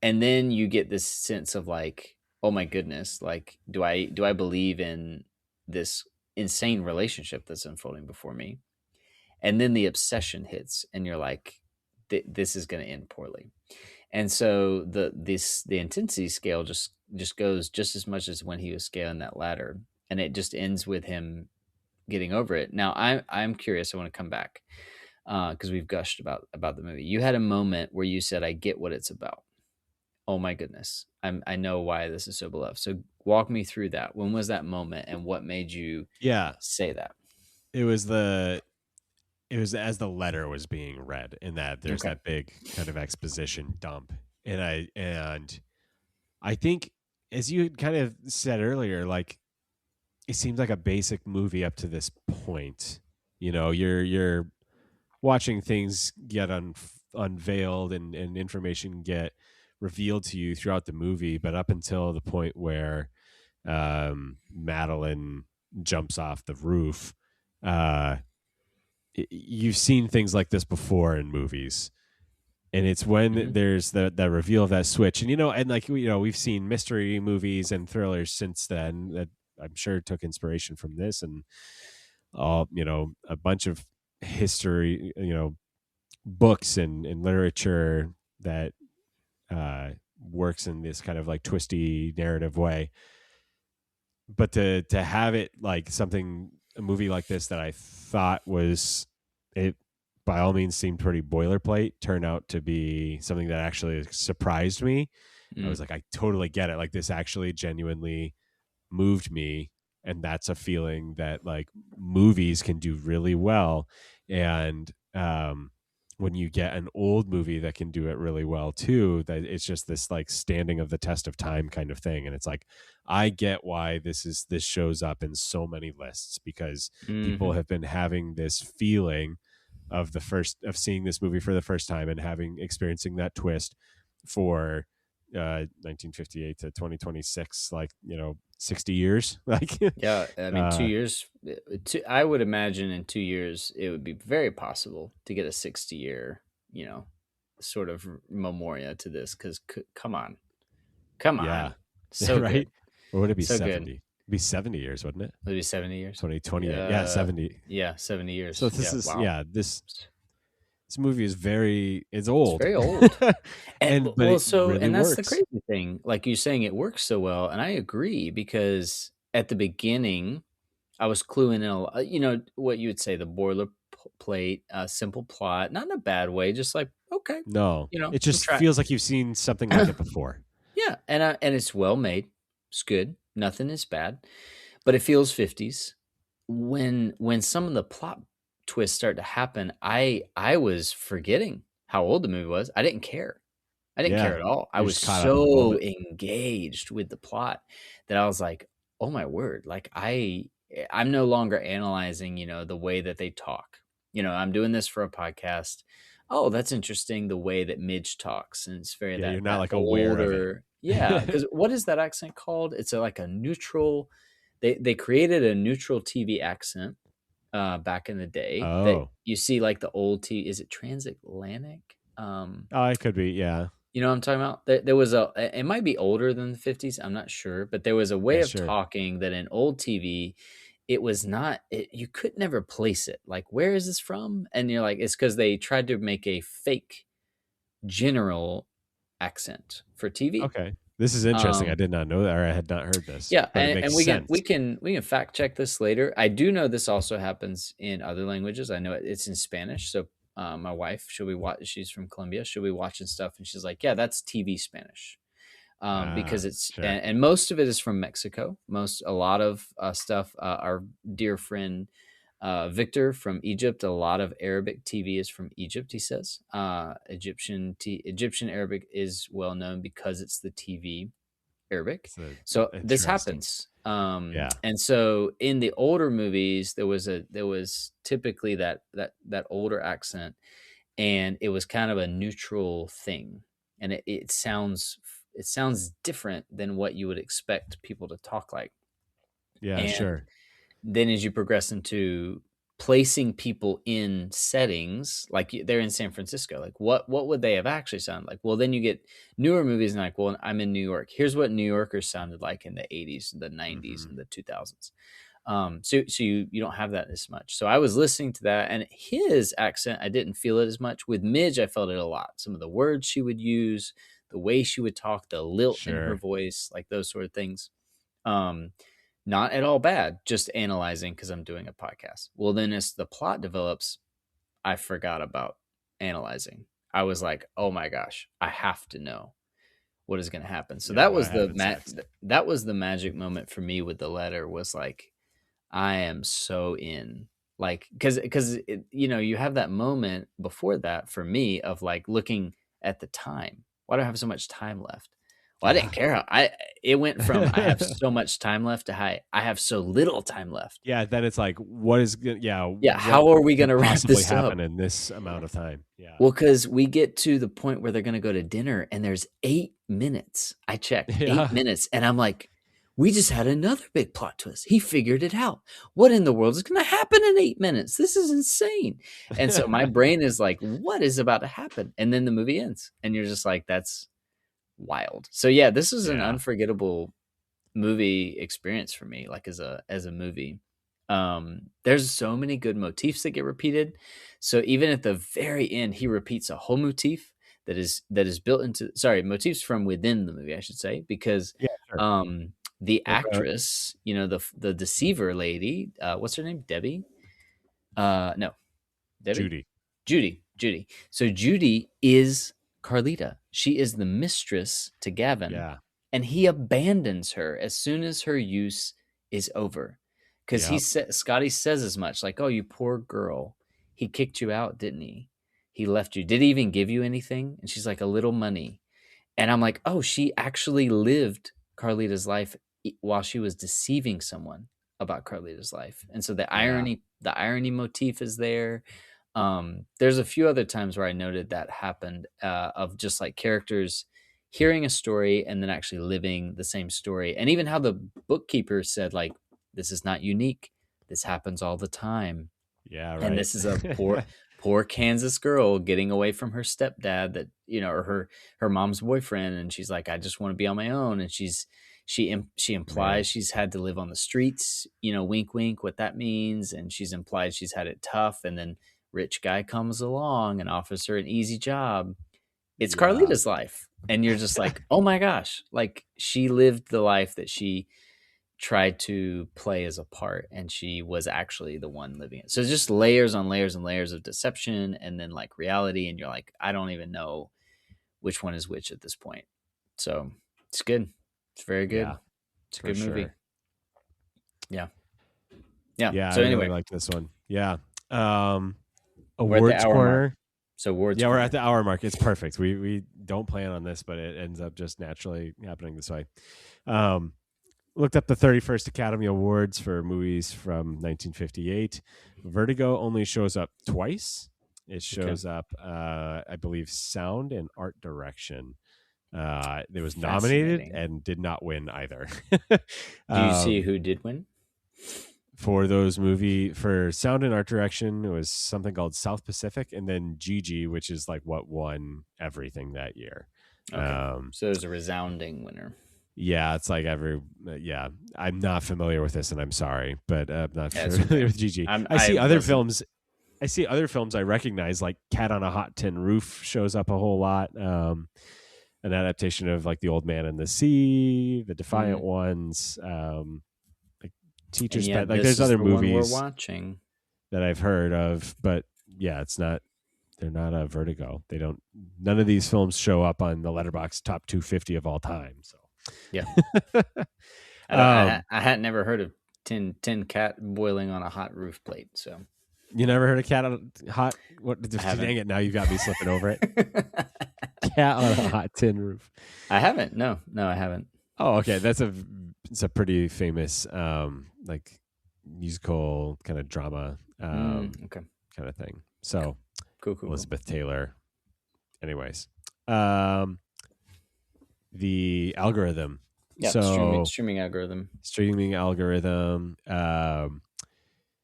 And then you get this sense of like, oh my goodness, like, do I believe in this insane relationship that's unfolding before me? And then the obsession hits, and you're like, this is going to end poorly. And so the intensity scale just goes just as much as when he was scaling that ladder, and it just ends with him getting over it. Now, I'm curious. I want to come back because we've gushed about the movie. You had a moment where you said, "I get what it's about." Oh my goodness, I know why this is so beloved. So walk me through that. When was that moment, and what made you say that? It was as the letter was being read, and that there's that big kind of exposition dump, and I think, as you kind of said earlier, like, it seems like a basic movie up to this point. You're watching things get unveiled and information get revealed to you throughout the movie, but up until the point where Madeline jumps off the roof, you've seen things like this before in movies. And it's when there's the reveal of that switch, and like, we've seen mystery movies and thrillers since then that I'm sure took inspiration from this, and all, a bunch of history, books and literature that works in this kind of like twisty narrative way. But to have it like a movie like this that I thought was, it by all means seemed pretty boilerplate, turned out to be something that actually surprised me. I was like, I totally get it. Like this actually genuinely moved me, and that's a feeling that like movies can do really well. And when you get an old movie that can do it really well too, that it's just this like standing of the test of time kind of thing. And it's like, I get why this shows up in so many lists, because people Mm-hmm. have been having this feeling of seeing this movie for the first time and having experiencing that twist for 1958 to 2026, like 60 years. Like Yeah, I mean, 2 years. I would imagine in 2 years it would be very possible to get a 60-year, sort of memoria to this. Because come yeah. on, so Right, good, or would it be so good. 70? It'd be 70 years, wouldn't it? Maybe 70 years. 2028, yeah, 70. Yeah, 70 years. So this Yeah, is, wow, this movie is it's it's old. very old. And But it really and that's the works. crazy thing. Like you saying, it works so well, and I agree because at the beginning, I was cluing in a lot. What you would say, the boilerplate, simple plot, not in a bad way, just like okay, No, it I'm just trying. feels like you've seen something like it before. Yeah, and it's well made. It's good. Nothing is bad, but it feels 50s. When some of the plot twists start to happen, I was forgetting how old the movie was. I didn't care. I didn't care Yeah, at all. I you're was just caught up in the so moment. engaged with the plot that I was like, "Oh my word." Like I'm no longer analyzing, the way that they talk. I'm doing this for a podcast. Oh, that's interesting the way that Midge talks, and it's very Yeah, you're not that like aware of it. older. Yeah, because what is that accent called? It's like a neutral. They created a neutral TV accent back in the day that Oh, you see like the old T. Is it transatlantic? oh, it could be. Yeah, You know what I'm talking about? There was it might be older than the 50s. I'm not sure, but there was a way yeah, of sure. talking that in old TV, it was not, you could never place it. Like, where is this from? And you're like, it's because they tried to make a fake general accent for TV. Okay, this is interesting. I Um, did not know that, or I had not heard this, yeah, but it and makes we can sense. we can we can fact check this later. I do know this also happens in other languages. I know it's in Spanish. So my wife, she's from Colombia. She'll be watching stuff, and she's like, "Yeah, that's TV Spanish," because it's Sure. and most of it is from Mexico. A lot of stuff. Our dear friend Victor from Egypt. A lot of Arabic TV is from Egypt. He says Egyptian Arabic is well known because it's the TV Arabic. So So this interesting. happens. Yeah. And so in the older movies, there was typically that older accent, and it was kind of a neutral thing, and it sounds different than what you would expect people to talk like. Yeah, And sure. then as you progress into placing people in settings like they're in San Francisco, like what would they have actually sounded like? Well, then you get newer movies and like, well, I'm in New York, here's what New Yorkers sounded like in the 80s, the 90s, Hmm. and the 2000s. So you don't have that as much. So I was listening to that, and his accent, I didn't feel it as much. With Midge, I felt it a lot. Some of the words she would use, the way she would talk, the lilt in her Sure. voice, like those sort of things. um Not at all bad, just analyzing because I'm doing a podcast. Well, then as the plot develops, I forgot about analyzing. I was like, oh my gosh, I have to know what is going to happen. So Yeah, what happens next? that was the magic moment for me with the letter. Was like, I am so in. Like, because you have that moment before that for me of like looking at the time. Why do I have so much time left? Well, I Yeah. didn't care how I it went from I have so much time left to I have so little time left. Yeah, then it's like, what is Yeah, what how are we could gonna wrap possibly this up? happen in this amount of time? Yeah. Well, because we get to the point where they're gonna go to dinner and there's 8 minutes. I checked eight Yeah. minutes, and I'm like, we just had another big plot twist. He figured it out. What in the world is gonna happen in 8 minutes? This is insane. And so my brain is like, what is about to happen? And then the movie ends, and you're just like, that's wild. So yeah, this is an Yeah. unforgettable movie experience for me, like as a movie. There's so many good motifs that get repeated. So even at the very end, he repeats a whole motif that is built into, sorry, motifs from within the movie, I should say, because Yeah, sure. the Like actress, the deceiver lady, what's her name, Debbie, no, Debbie, Judy. Judy. So Judy is Carlita. She is the mistress to Gavin, Yeah. and he abandons her as soon as her use is over. Because Yep. Scotty says as much, like, "Oh, you poor girl. He kicked you out, didn't he? He left you. Did he even give you anything?" And she's like, "A little money." And I'm like, "Oh, she actually lived Carlita's life while she was deceiving someone about Carlita's life." And so Yeah. the irony motif is there. There's a few other times where I noted that happened, of just like characters hearing a story and then actually living the same story. And even how the bookkeeper said, like, "This is not unique. This happens all the time." Yeah. And Right. this is a poor Kansas girl getting away from her stepdad, that, or her mom's boyfriend, and she's like, "I just want to be on my own." And she Man. implies she's had to live on the streets, wink wink, what that means. And she's implied she's had it tough, and then rich guy comes along and offers her an easy job. It's Yeah. Carlita's life, and you're just like, "Oh my gosh," like, she lived the life that she tried to play as a part, and she was actually the one living it. So it's just layers on layers and layers of deception, and then like reality, and you're like, I don't even know which one is which at this point. So it's good. It's very good. Yeah. It's a For good movie. sure. Yeah. Yeah. Yeah. I So really anyway, liked this one. Yeah. we're at the Awards hour mark. corner. So awards Yeah, we're corner. at the hour mark. It's perfect. We don't plan on this, but it ends up just naturally happening this way. Looked up the 31st Academy Awards for movies from 1958. Vertigo only shows up twice. It shows up, I believe, sound and art direction. It was nominated Fascinating. and did not win either. Do you see who did win? For sound and art direction, it was something called South Pacific, and then Gigi, which is like what won everything that year. Okay. So there's a resounding winner. Yeah, it's like yeah. I'm not familiar with this, and I'm sorry, but I'm not That's familiar okay. with Gigi. I I see other wasn't- films. I see other films I recognize, like Cat on a Hot Tin Roof shows up a whole lot. An adaptation of like The Old Man and the Sea, The Defiant Ones, like Teacher's Pet. Like there's other movies we're watching that I've heard of, but yeah, it's not. They're not a Vertigo. They don't. None of these films show up on the Letterboxd top 250 of all time. So yeah. I had never heard of tin cat boiling on a hot roof plate. So you never heard of Cat on Hot? What? Dang it! Now you got me slipping over it. Cat on a Hot Tin Roof. I haven't. No, I haven't. Oh, okay. It's a pretty famous like musical kind of drama Okay. kind of thing. So Cool. Elizabeth Taylor. Anyways, the algorithm. Yeah. So Streaming algorithm. Streaming algorithm.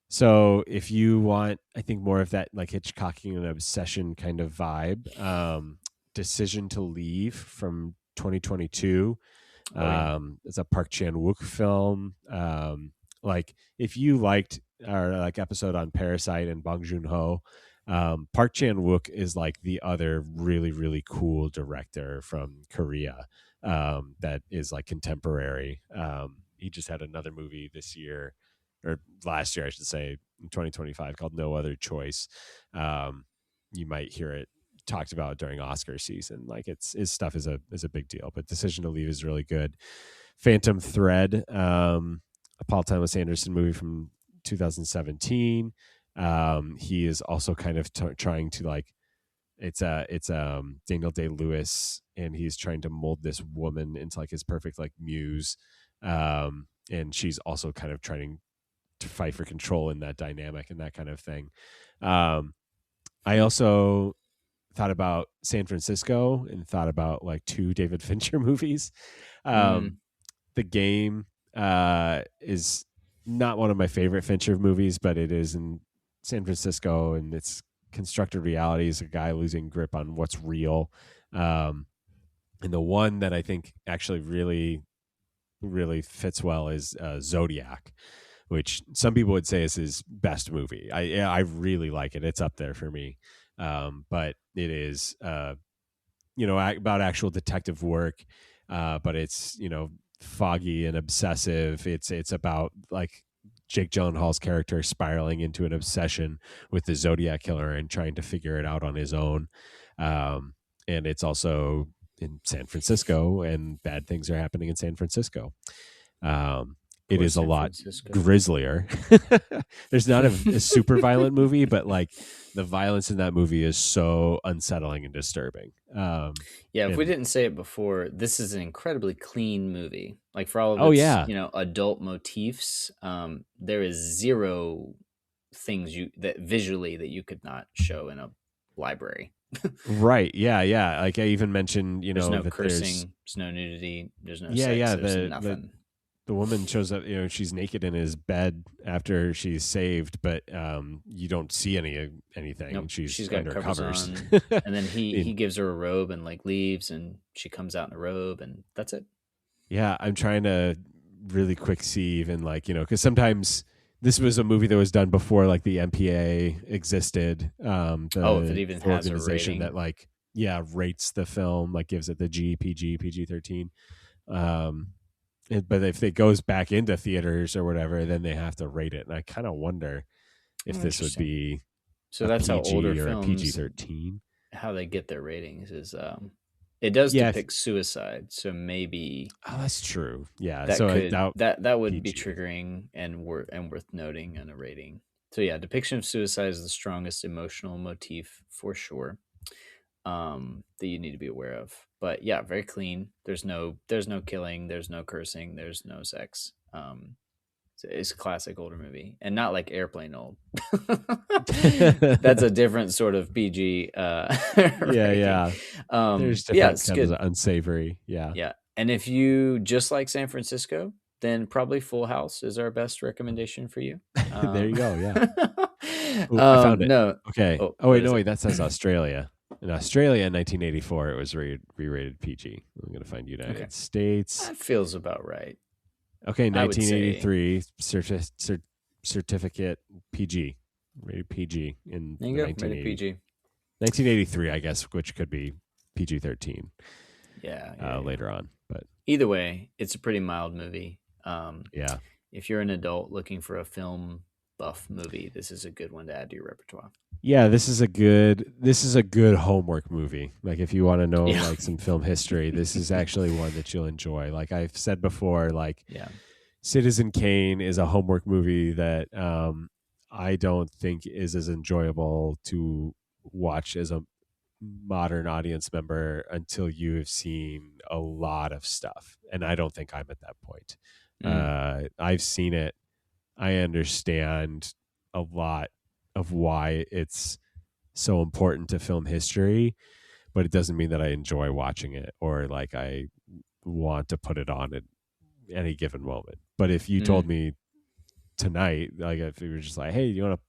So if you want, I think more of that like Hitchcockian and obsession kind of vibe, Decision to Leave from 2022. It's a Park Chan-wook film. Like if you liked our like episode on Parasite and Bong Joon-ho, Park Chan-wook is like the other really, really cool director from Korea that is like contemporary. He just had another movie this year, or last year, I should say, in 2025, called No Other Choice. You might hear it talked about during Oscar season. Like his stuff is a big deal, but Decision to Leave is really good. Phantom Thread, a Paul Thomas Anderson movie from 2017. He is also kind of trying to like, it's Daniel Day-Lewis, and he's trying to mold this woman into like his perfect like muse, and she's also kind of trying to fight for control in that dynamic and that kind of thing. I also thought about San Francisco and thought about like two David Fincher movies. The Game is not one of my favorite Fincher movies, but it is in San Francisco, and it's constructed reality is a guy losing grip on what's real. And the one that I think actually really, really fits well is Zodiac, which some people would say is his best movie. I really like it. It's up there for me. But it is, about actual detective work, but it's, foggy and obsessive. It's about like Jake Gyllenhaal's character spiraling into an obsession with the Zodiac killer and trying to figure it out on his own. And and it's also in San Francisco, and bad things are happening in San Francisco. It is a San lot Francisco. grislier. There's not a super violent movie, but like the violence in that movie is so unsettling and disturbing. If we didn't say it before, this is an incredibly clean movie. Like for all of Oh its, yeah, adult motifs, there is zero things that visually that you could not show in a library. right. Yeah. Like I even mentioned, There's no that cursing, there's no nudity, there's no yeah. sex, there's nothing. The woman shows up, she's naked in his bed after she's saved, but you don't see anything. Nope. She's got under covers covers. on, and then he gives her a robe and like leaves, and she comes out in a robe, and that's it. Yeah, I'm trying to really quick see even like, because sometimes this was a movie that was done before like the MPA existed. If it even has a rating that like, rates the film, like gives it the G, PG, PG-13. But if it goes back into theaters or whatever, then they have to rate it. And I kind of wonder if this would be that's PG how older or films, a PG-13. How they get their ratings is it does depict suicide, so maybe that's true. Yeah, that so that would PG. be triggering and worth noting on a rating. So yeah, depiction of suicide is the strongest emotional motif for sure, that you need to be aware of. But yeah, very clean. There's no killing, there's no cursing, there's no sex. It's a classic older movie, and not like Airplane old. That's a different sort of PG. Yeah. There's different it's kinds good. of unsavory. Yeah. And if you just like San Francisco, then probably Full House is our best recommendation for you. There you go. Yeah. Ooh, I found it. No. Okay. Wait. That says Australia. In Australia, in 1984, it was re-rated PG. I'm going to find United States. That feels about right. Okay, 1983 certificate PG, rated PG in there you go, rated PG. 1983, I guess, which could be PG-13. Yeah. Later on, but either way, it's a pretty mild movie. Yeah. If you're an adult looking for a film buff movie, this is a good one to add to your repertoire. Yeah, this is a good homework movie. Like if you want to know like some film history, this is actually one that you'll enjoy. Like I've said before, like Citizen Kane is a homework movie that I don't think is as enjoyable to watch as a modern audience member until you have seen a lot of stuff. And I don't think I'm at that point. I've seen it. I understand a lot of why it's so important to film history, but it doesn't mean that I enjoy watching it or like I want to put it on at any given moment. But if you told me tonight, like if you were just like, hey, you want to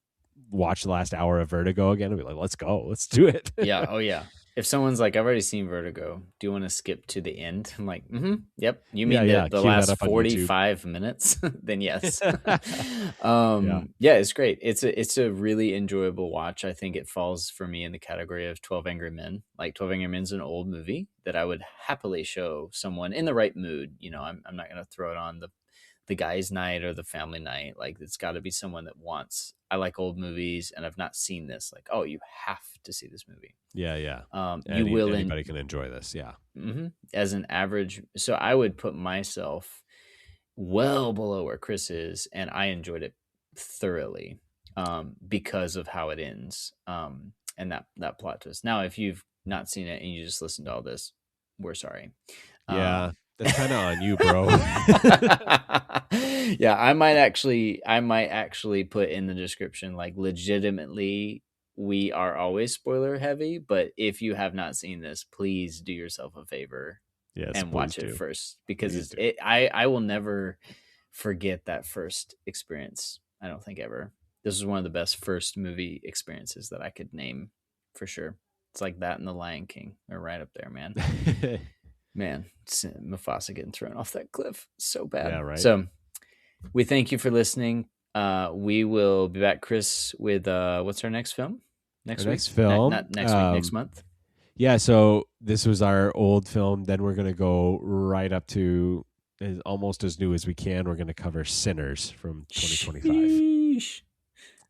watch the last hour of Vertigo again? I'd be like, let's go, let's do it. Yeah. Oh yeah. If someone's like, I've already seen Vertigo, do you want to skip to the end? I'm like, yep. You mean the last 45 minutes? Then yes. It's great. It's a really enjoyable watch. I think it falls for me in the category of 12 Angry Men. Like 12 Angry Men's an old movie that I would happily show someone in the right mood. I'm not going to throw it on the guy's night or the family night. Like it's got to be someone that wants, I like old movies and I've not seen this. Like, oh, you have to see this movie. Yeah. Anybody can enjoy this. Yeah. As an average. So I would put myself well below where Chris is, and I enjoyed it thoroughly because of how it ends and that plot twist. Now, if you've not seen it and you just listened to all this, we're sorry. Yeah. That's kind of on you, bro. Yeah, I might actually put in the description, like, legitimately, we are always spoiler heavy, but if you have not seen this, please do yourself a favor and watch it first, because I will never forget that first experience. I don't think ever. This is one of the best first movie experiences that I could name for sure. It's like that and The Lion King. They're right up there, man. Man, Mufasa getting thrown off that cliff. So bad. Yeah, right. So we thank you for listening. We will be back, Chris, with what's our next film? Next week? Not next week, next month. Yeah, so this was our old film. Then we're going to go right up to almost as new as we can. We're going to cover Sinners from 2025. Sheesh.